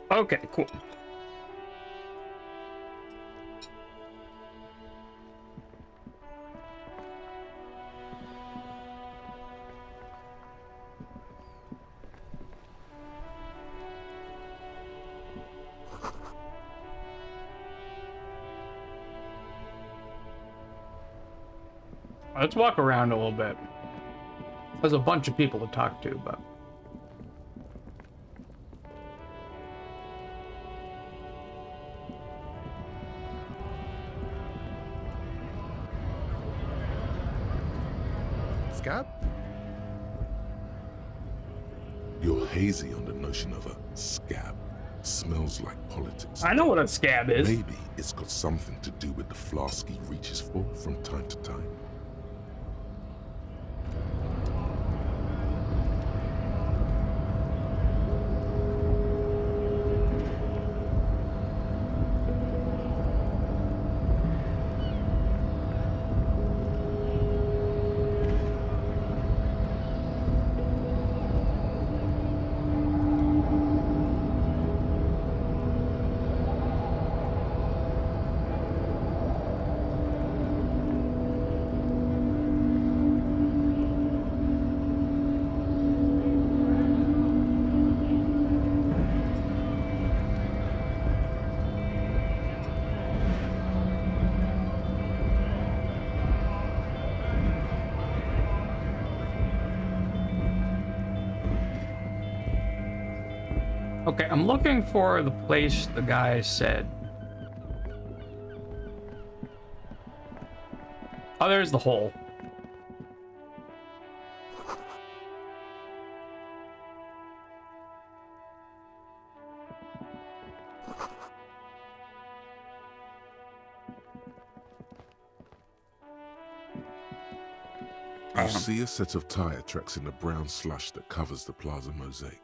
Okay, cool. Let's walk around a little bit. There's a bunch of people to talk to, but... Scab? You're hazy on the notion of a scab. Smells like politics. I know what a scab is. Maybe it's got something to do with the flask he reaches for from time to time. Okay, I'm looking for the place the guy said. Oh, there's the hole. You see a set of tire tracks in the brown slush that covers the plaza mosaic.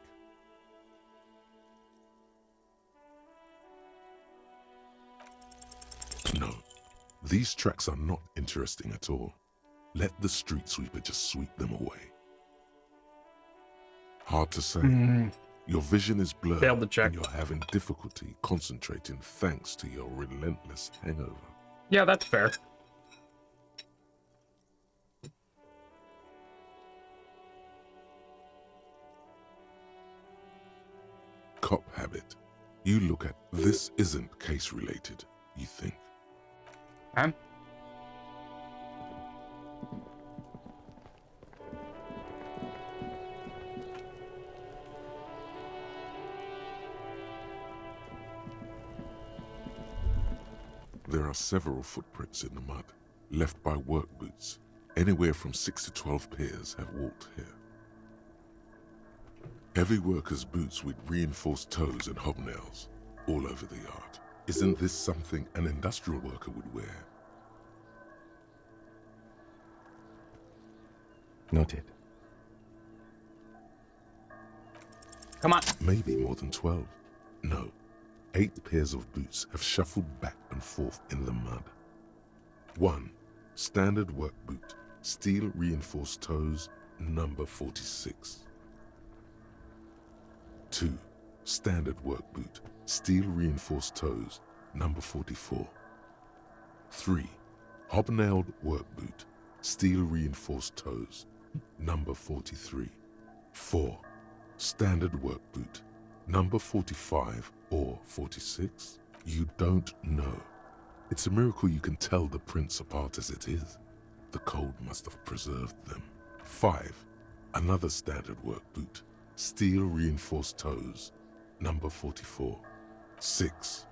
No, these tracks are not interesting at all. Let the street sweeper just sweep them away. Hard to say. Your vision is blurred Failed to check. and you're having difficulty concentrating thanks to your relentless hangover. Yeah, that's fair. Cop habit. You look at this isn't case related, you think. There are several footprints in the mud, left by work boots. Anywhere from 6 to 12 pairs have walked here. Heavy workers' boots with reinforced toes and hobnails, all over the yard. Isn't this something an industrial worker would wear? Noted. Come on. Maybe more than 12. No, 8 pairs of boots have shuffled back and forth in the mud. 1. Standard work boot, steel reinforced toes, number 46. 2. Standard work boot, steel reinforced toes, number 44. 3. Hobnailed work boot, steel reinforced toes, number 43. 4. Standard work boot, number 45 or 46? You don't know. It's a miracle you can tell the prints apart as it is. The cold must have preserved them. 5. Another standard work boot, steel reinforced toes, number 44. 6.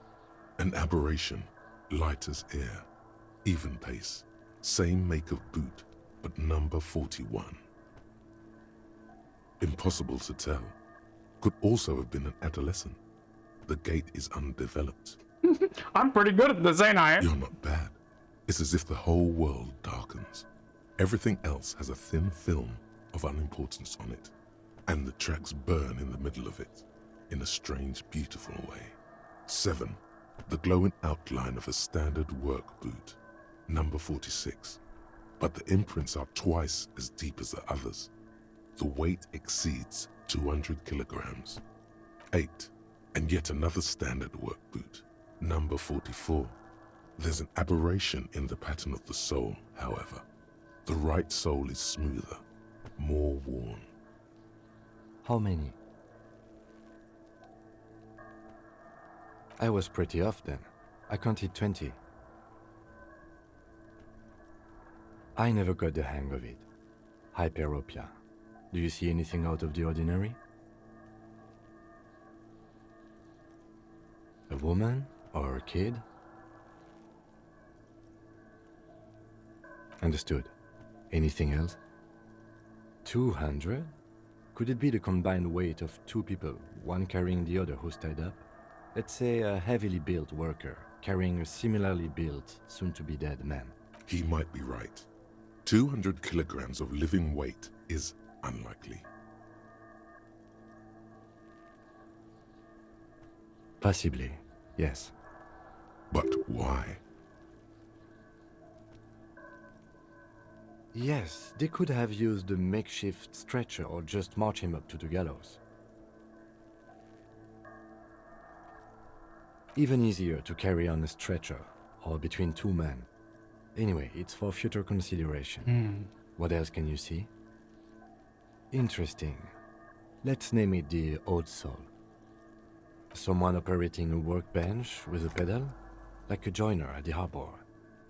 An aberration, light as air, even pace, same make of boot, but number 41. Impossible to tell. Could also have been an adolescent. The gate is undeveloped. I'm pretty good at this, ain't I? You're not bad. It's as if the whole world darkens. Everything else has a thin film of unimportance on it, and the tracks burn in the middle of it, in a strange, beautiful way. 7. The glowing outline of a standard work boot, number 46. But the imprints are twice as deep as the others. The weight exceeds 200 kilograms. 8. And yet another standard work boot, number 44. There's an aberration in the pattern of the sole, however. The right sole is smoother, more worn. How many? I was pretty off then. I counted 20. I never got the hang of it. Hyperopia. Do you see anything out of the ordinary? A woman or a kid? Understood. Anything else? 200? Could it be the combined weight of two people, one carrying the other who's tied up? Let's say a heavily built worker carrying a similarly built, soon-to-be-dead man. He might be right. 200 kilograms of living weight is unlikely. Possibly, yes. But why? Yes, they could have used a makeshift stretcher or just march him up to the gallows. Even easier to carry on a stretcher, or between two men. Anyway, it's for future consideration. What else can you see? Interesting. Let's name it the odd soul. Someone operating a workbench with a pedal, like a joiner at the harbor.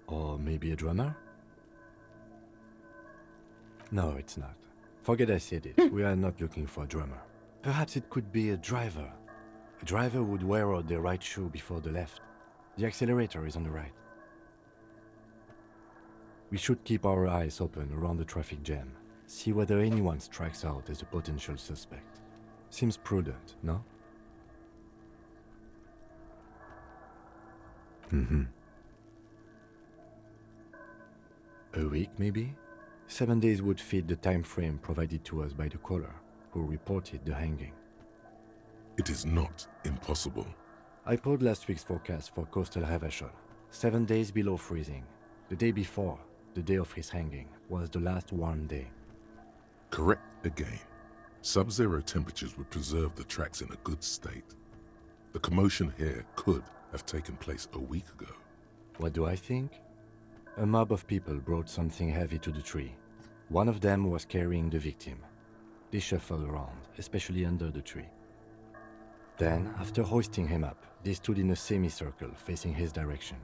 Or maybe a drummer? No, it's not. Forget I said it. We are not looking for a drummer. Perhaps it could be a driver. A driver would wear out the right shoe before the left. The accelerator is on the right. We should keep our eyes open around the traffic jam. See whether anyone strikes out as a potential suspect. Seems prudent, no? A week, maybe? 7 days would fit the time frame provided to us by the caller, who reported the hanging. It is not impossible. I pulled last week's forecast for coastal Havashol. 7 days below freezing. The day before, the day of his hanging, was the last warm day. Correct again. Sub-zero temperatures would preserve the tracks in a good state. The commotion here could have taken place a week ago. What do I think? A mob of people brought something heavy to the tree. One of them was carrying the victim. They shuffled around, especially under the tree. Then, after hoisting him up, they stood in a semicircle facing his direction.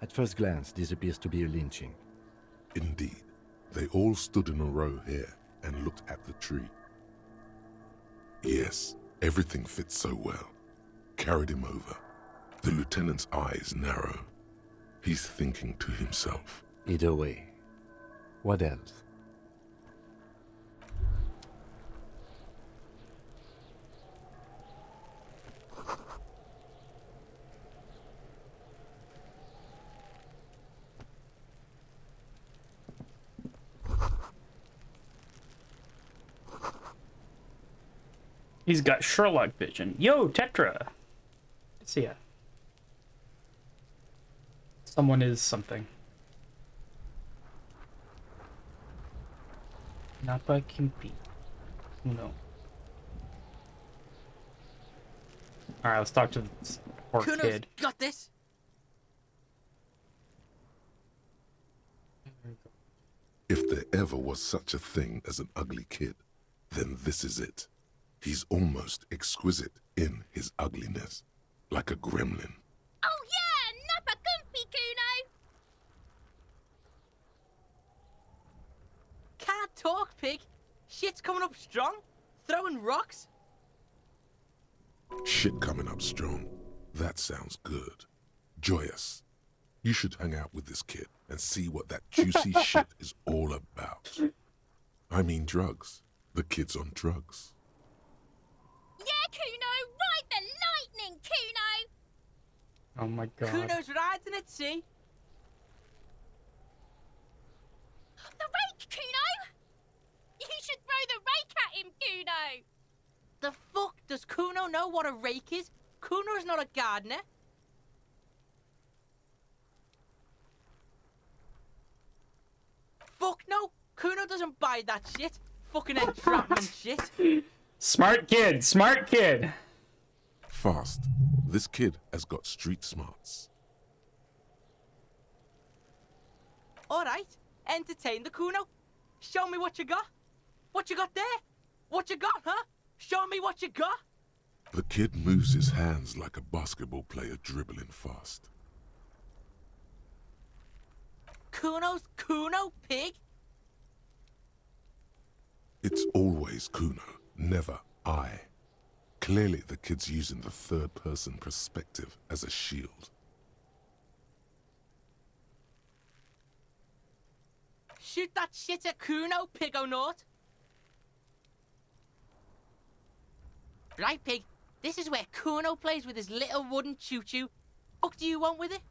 At first glance, this appears to be a lynching. Indeed, they all stood in a row here and looked at the tree. Yes, everything fits so well. Carried him over. The lieutenant's eyes narrow. He's thinking to himself. Either way. What else? He's got Sherlock vision. Yo, Tetra! See ya. Someone is something. Not by Kimpy. No. Alright, let's talk to this poor Kuno's kid. got this. If there ever was such a thing as an ugly kid, then this is it. He's almost exquisite in his ugliness, like a gremlin. Oh yeah, Nappa Gumpy, Kuno! Can't talk, pig. Shit's coming up strong. Throwing rocks. Shit coming up strong. That sounds good. Joyous. You should hang out with this kid and see what that juicy shit is all about. I mean drugs. The kid's on drugs. Yeah, Kuno, ride the evening, Kuno. Oh my god. Kuno's riding at sea. The rake, Kuno. You should throw the rake at him, Kuno. The fuck does Kuno know what a rake is? Kuno's not a gardener. Fuck no. Kuno doesn't buy that shit. Fucking entrapment shit. Smart kid, smart kid. Fast. This kid has got street smarts. Alright, entertain the Kuno. Show me what you got. What you got there? What you got, huh? Show me what you got. The kid moves his hands like a basketball player dribbling fast. Kuno's Kuno, pig? It's always Kuno, never I. Clearly the kid's using the third-person perspective as a shield. Shoot that shit at Kuno, pig o' naught. Right, pig. This is where Kuno plays with his little wooden choo-choo. What do you want with it?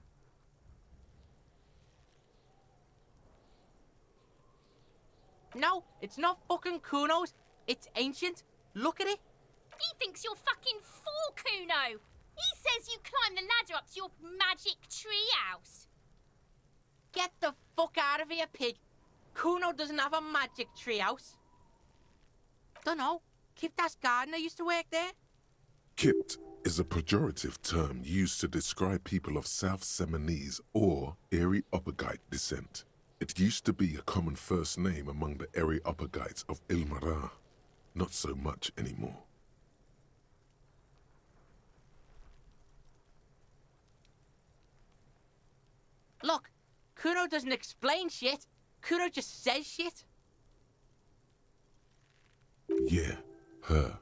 No, it's not fucking Kuno's. It's ancient. Look at it. He thinks you're fucking fool, Kuno. He says you climb the ladder up to your magic treehouse. Get the fuck out of here, pig. Kuno doesn't have a magic treehouse. Dunno. Kiptas gardener used to work there. Kipt is a pejorative term used to describe people of South Seminese or Areopagite descent. It used to be a common first name among the Areopagites of Ilmara. Not so much anymore. Look, Kuno doesn't explain shit. Kuno just says shit. Yeah, her.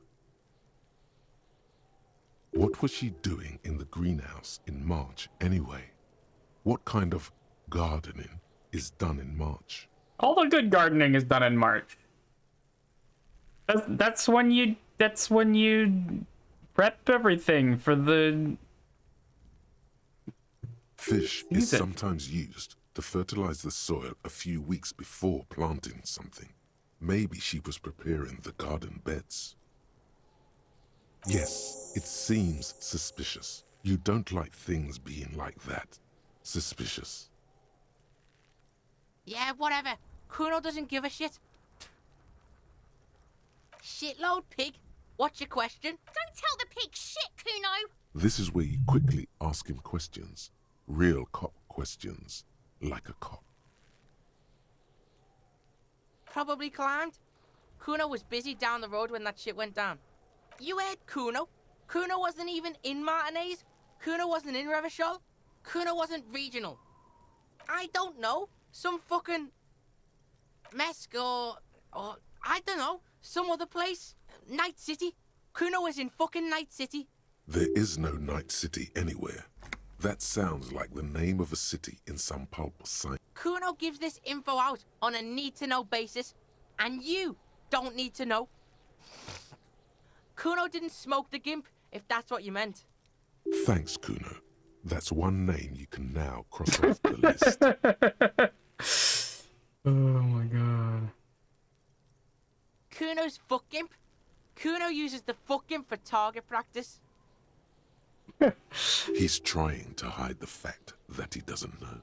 What was she doing in the greenhouse in March anyway? What kind of gardening is done in March? All the good gardening is done in March. That's when you prep everything for the Fish season. is sometimes used to fertilize the soil a few weeks before planting something. Maybe she was preparing the garden beds. Yes, it seems suspicious. You don't like things being like that. Suspicious. Yeah, whatever. Kuno doesn't give a shit. Shitload, pig. What's your question? Don't tell the pig shit, Kuno. This is where you quickly ask him questions. Real cop questions. Like a cop. Probably climbed. Kuno was busy down the road when that shit went down. You heard Kuno. Kuno wasn't even in Martinez. Kuno wasn't in Revachol. Kuno wasn't regional. I don't know. Some fucking Mesk or I don't know. Some other place. Night City. Kuno was in fucking Night City. There is no Night City anywhere. That sounds like the name of a city in some pulp or science. Kuno gives this info out on a need-to-know basis, and you don't need to know. Kuno didn't smoke the gimp, if that's what you meant. Thanks, Kuno. That's one name you can now cross off the list. Oh my god. Kuno's fuck gimp. Kuno uses the fuck gimp for target practice. He's trying to hide the fact that he doesn't know.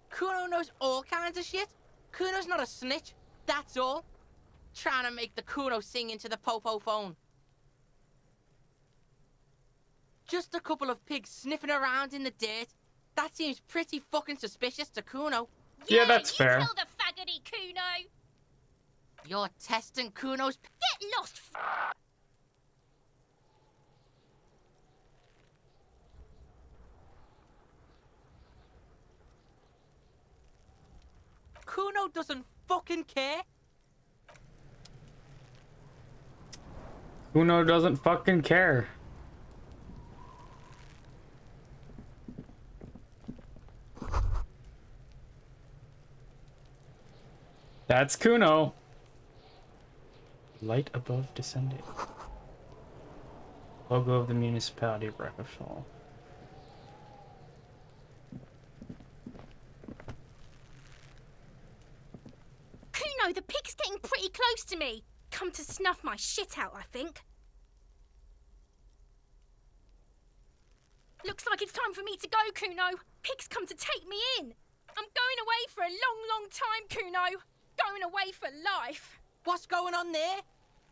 Kuno knows all kinds of shit. Kuno's not a snitch, that's all. Trying to make the Kuno sing into the popo phone. Just a couple of pigs sniffing around in the dirt. That seems pretty fucking suspicious to Kuno. Yeah, that's you fair. Tell the faggoty, Kuno. You're testing Kuno's... Get lost. Kuno doesn't fucking care. Kuno doesn't fucking care. That's Kuno. Light above descending. Logo of the municipality of Revachol. Kuno, the pig's getting pretty close to me. Come to snuff my shit out, I think. Looks like it's time for me to go, Kuno. Pig's come to take me in. I'm going away for a long, long time, Kuno. Going away for life. What's going on there?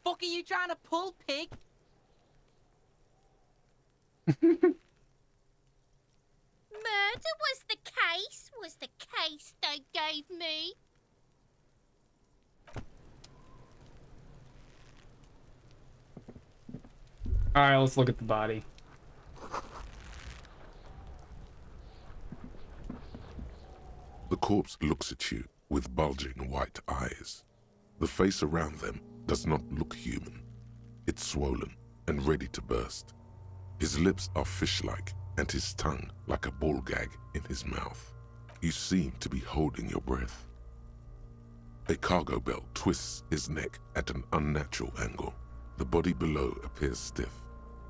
Fuck are you trying to pull, pig? Murder was the case they gave me. Alright, let's look at the body. The corpse looks at you with bulging white eyes. The face around them does not look human. It's swollen and ready to burst. His lips are fish-like and his tongue like a ball gag in his mouth. You seem to be holding your breath. A cargo belt twists his neck at an unnatural angle. The body below appears stiff.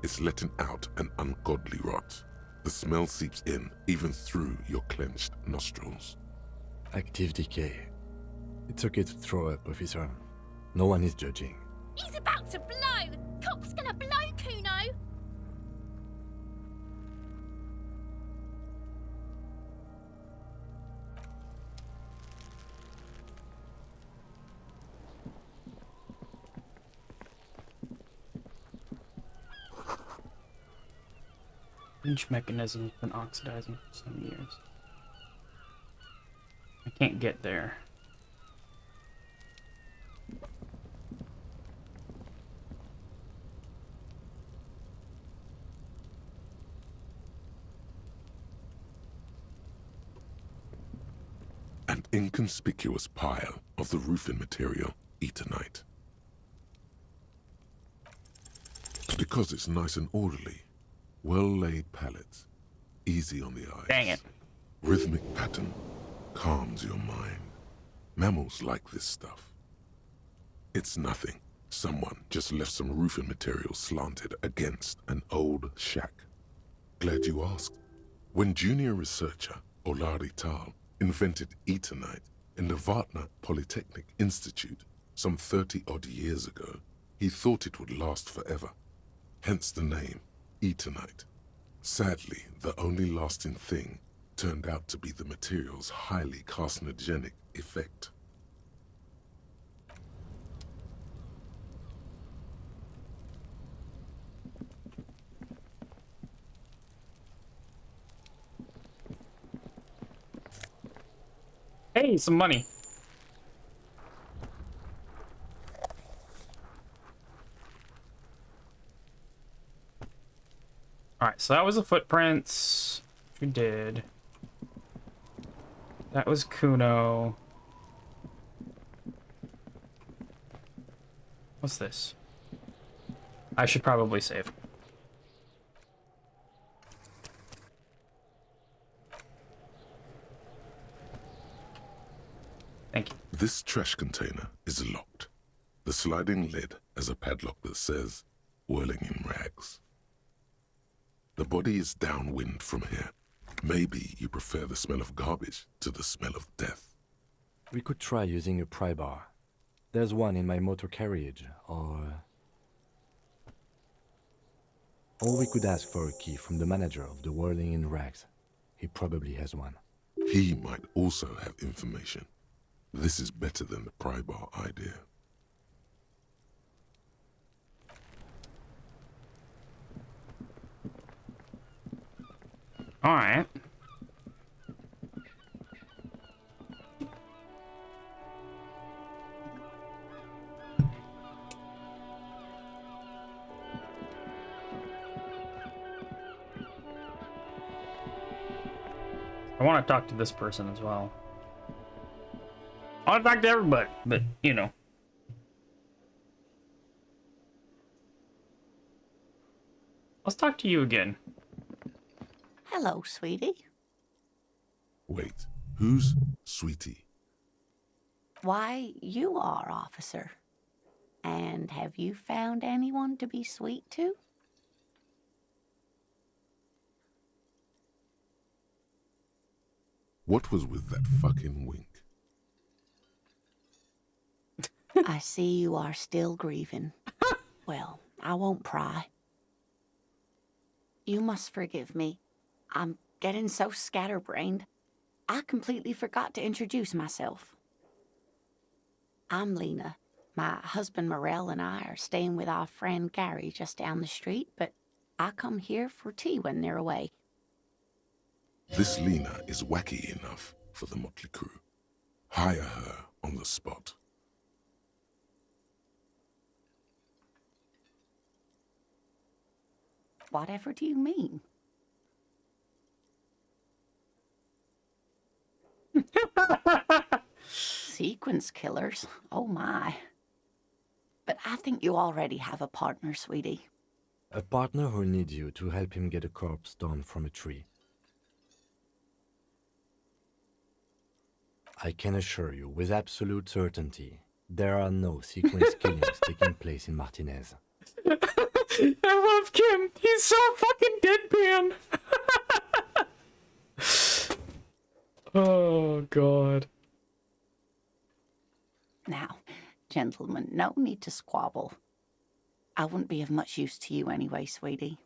It's letting out an ungodly rot. The smell seeps in even through your clenched nostrils. Active decay. It's okay to throw up, officer. No one is judging. He's about to blow. Cop's gonna blow, Kuno. Each mechanism has been oxidizing for some years. I can't get there. An inconspicuous pile of the roofing material, Eternite. Because it's nice and orderly, well-laid pallets, easy on the eyes. Dang it. Rhythmic pattern calms your mind. Mammals like this stuff. It's nothing. Someone just left some roofing material slanted against an old shack. Glad you asked. When junior researcher Olari Tal invented Eternite in the Vatna Polytechnic Institute some 30-odd years ago, he thought it would last forever. Hence the name, Eternite. Sadly, the only lasting thing turned out to be the material's highly carcinogenic effect. Hey, some money. Alright, so that was the footprints. We did. That was Kuno. What's this? I should probably save. Thank you. This trash container is locked. The sliding lid has a padlock that says, "Whirling in rags." The body is downwind from here. Maybe you prefer the smell of garbage to the smell of death. We could try using a pry bar. There's one in my motor carriage, or we could ask for a key from the manager of the Whirling in Rags. He probably has one. He might also have information. This is better than the pry bar idea. All right. I want to talk to this person as well. I want to talk to everybody, but, you know. Let's talk to you again. Hello, sweetie. Wait, who's Sweetie? Why, you are, officer. And have you found anyone to be sweet to? What was with that fucking wink? I see you are still grieving. Well, I won't pry. You must forgive me. I'm getting so scatterbrained. I completely forgot to introduce myself. I'm Lena. My husband Morel and I are staying with our friend Gary just down the street, but I come here for tea when they're away. This Lena is wacky enough for the motley crew. Hire her on the spot. Whatever do you mean? Sequence killers? Oh my. But I think you already have a partner, sweetie. A partner who needs you to help him get a corpse down from a tree. I can assure you with absolute certainty, there are no sequence killings taking place in Martinez. I love Kim. He's so fucking deadpan. Oh, God. Now, gentlemen, no need to squabble. I wouldn't be of much use to you anyway, sweetie.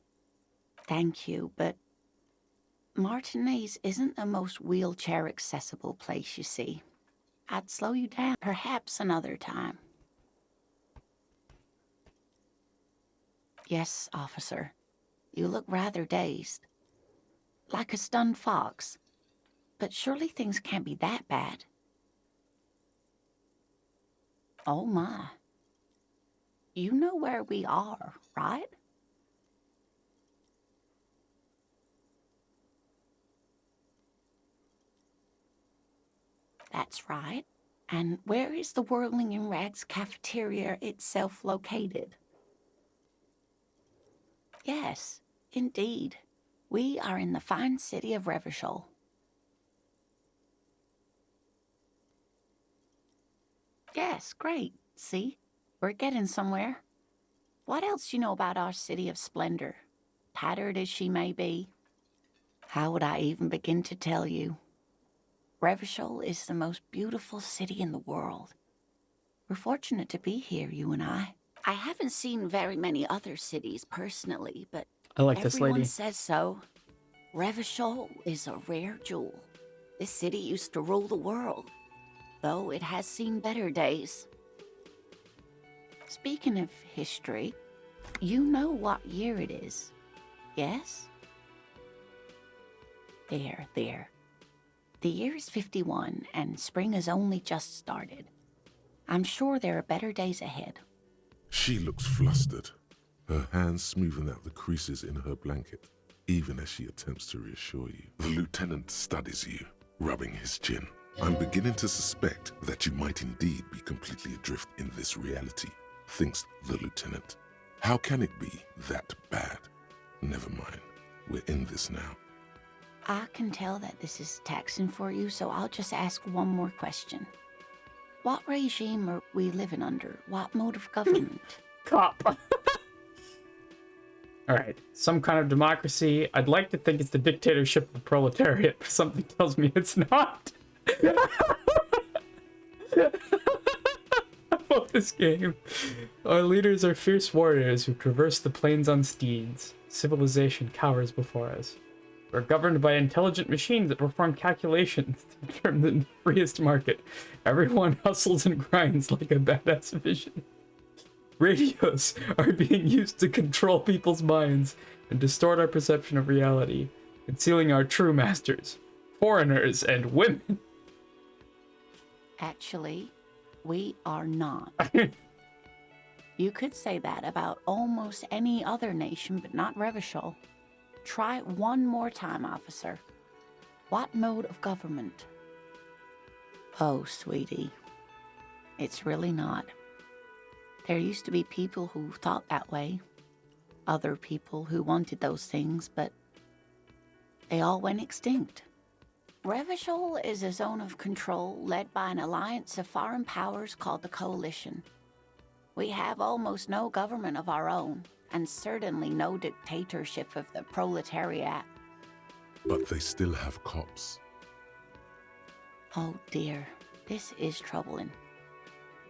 Thank you, but Martinez isn't the most wheelchair-accessible place, you see. I'd slow you down, perhaps another time. Yes, officer. You look rather dazed. Like a stunned fox. But surely things can't be that bad. Oh my. You know where we are, right? That's right. And where is the Whirling in Rags cafeteria itself located? Yes, indeed. We are in the fine city of Revachol. Yes, great. See? We're getting somewhere. What else you know about our city of splendor? Tattered as she may be. How would I even begin to tell you? Revachol is the most beautiful city in the world. We're fortunate to be here, you and I. I haven't seen very many other cities personally, but I like this lady. everyone says so. Revachol is a rare jewel. This city used to rule the world, though it has seen better days. Speaking of history, you know what year it is, yes? There. The year is 51, and spring has only just started. I'm sure there are better days ahead. She looks flustered, her hands smoothing out the creases in her blanket, even as she attempts to reassure you. The lieutenant studies you, rubbing his chin. I'm beginning to suspect that you might indeed be completely adrift in this reality, thinks the lieutenant. How can it be that bad? Never mind, we're in this now. I can tell that this is taxing for you, so I'll just ask one more question. What regime are we living under? What mode of government? Cop. Alright, some kind of democracy. I'd like to think it's the dictatorship of the proletariat, but something tells me it's not. I love this game. Our leaders are fierce warriors who traverse the plains on steeds. Civilization cowers before us. We're governed by intelligent machines that perform calculations to determine the freest market. Everyone hustles and grinds like a badass vision. Radios are being used to control people's minds and distort our perception of reality, concealing our true masters, foreigners and women. Actually, we are not. You could say that about almost any other nation, but not Revachol. Try it one more time, officer. What mode of government? Oh, sweetie. It's really not. There used to be people who thought that way. Other people who wanted those things, but they all went extinct. Revachol is a zone of control led by an alliance of foreign powers called the Coalition. We have almost no government of our own, and certainly no dictatorship of the proletariat. But they still have cops. Oh dear, this is troubling.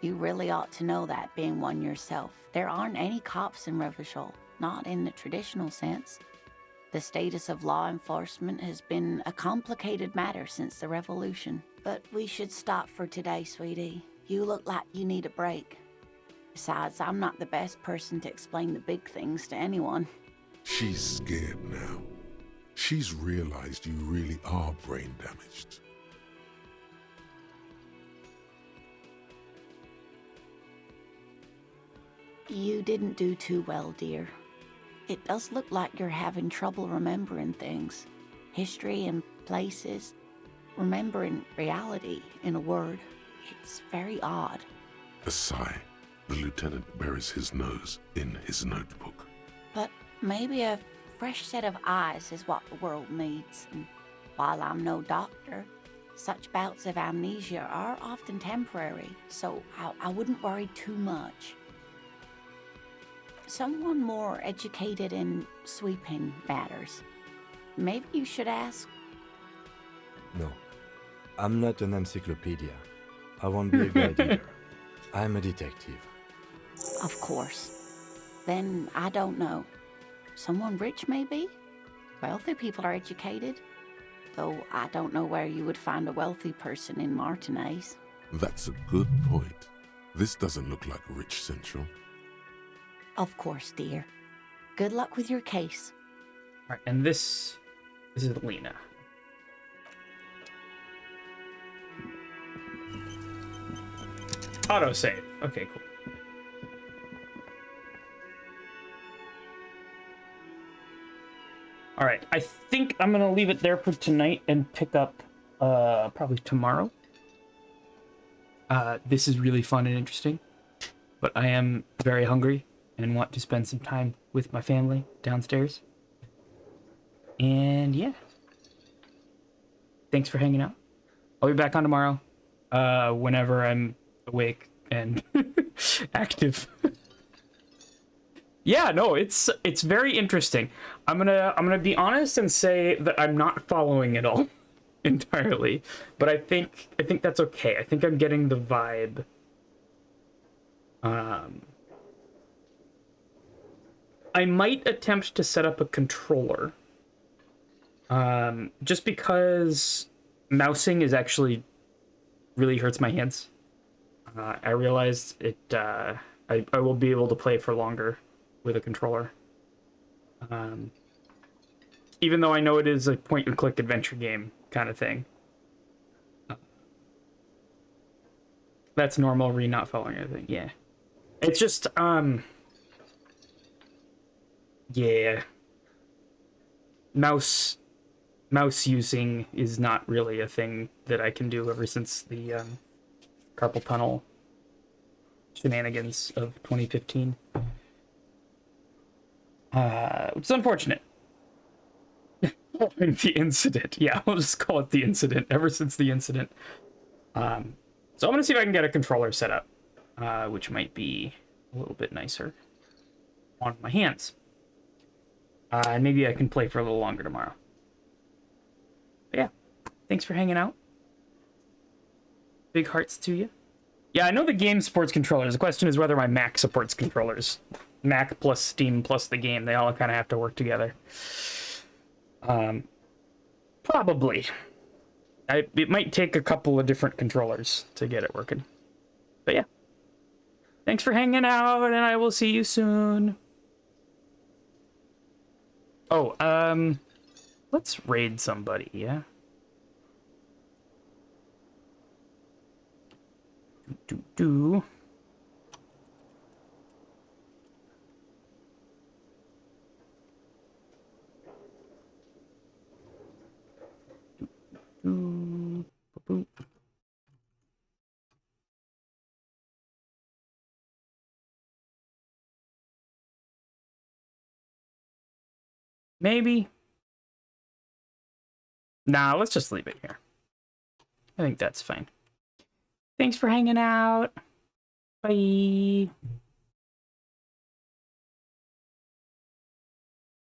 You really ought to know that, being one yourself. There aren't any cops in Revachol, not in the traditional sense. The status of law enforcement has been a complicated matter since the revolution. But we should stop for today, sweetie. You look like you need a break. Besides, I'm not the best person to explain the big things to anyone. She's scared now. She's realized you really are brain damaged. You didn't do too well, dear. It does look like you're having trouble remembering things. History and places. Remembering reality, in a word. It's very odd. A sigh. The lieutenant buries his nose in his notebook. But maybe a fresh set of eyes is what the world needs. And while I'm no doctor, such bouts of amnesia are often temporary, so I wouldn't worry too much. Someone more educated in sweeping matters. Maybe you should ask. No, I'm not an encyclopedia. I won't be a guide either. I'm a detective. Of course. Then I don't know. Someone rich, maybe? Wealthy people are educated. Though I don't know where you would find a wealthy person in Martinez. That's a good point. This doesn't look like Rich Central. Of course, dear. Good luck with your case. All right, and this is Lena. Autosave. Okay, cool. All right, I think I'm gonna leave it there for tonight and pick up probably tomorrow. This is really fun and interesting, but I am very hungry and want to spend some time with my family downstairs. And yeah, thanks for hanging out. I'll be back on tomorrow, whenever I'm awake and active. Yeah, no, it's very interesting. I'm gonna be honest and say that I'm not following it all entirely, but I think that's okay. I think I'm getting the vibe. I might attempt to set up a controller. Just because mousing is actually really hurts my hands. I realized it, I will be able to play for longer with a controller. Even though I know it is a point-and-click adventure game kind of thing. That's normal, not following everything, yeah. It's just, yeah. Mouse using is not really a thing that I can do ever since the, carpal tunnel shenanigans of 2015. Which is unfortunate. The incident. Yeah, I'll just call it the incident. Ever since the incident. So I'm gonna see if I can get a controller set up, which might be a little bit nicer on my hands. And maybe I can play for a little longer tomorrow. But yeah, thanks for hanging out. Big hearts to you. Yeah, I know the game supports controllers. The question is whether my Mac supports controllers. Mac plus Steam plus the game, they all kind of have to work together. Probably. It might take a couple of different controllers to get it working. But yeah. Thanks for hanging out, and I will see you soon. Oh, let's raid somebody, yeah? Do. Boop. Maybe. Nah, let's just leave it here. I think that's fine. Thanks for hanging out. Bye.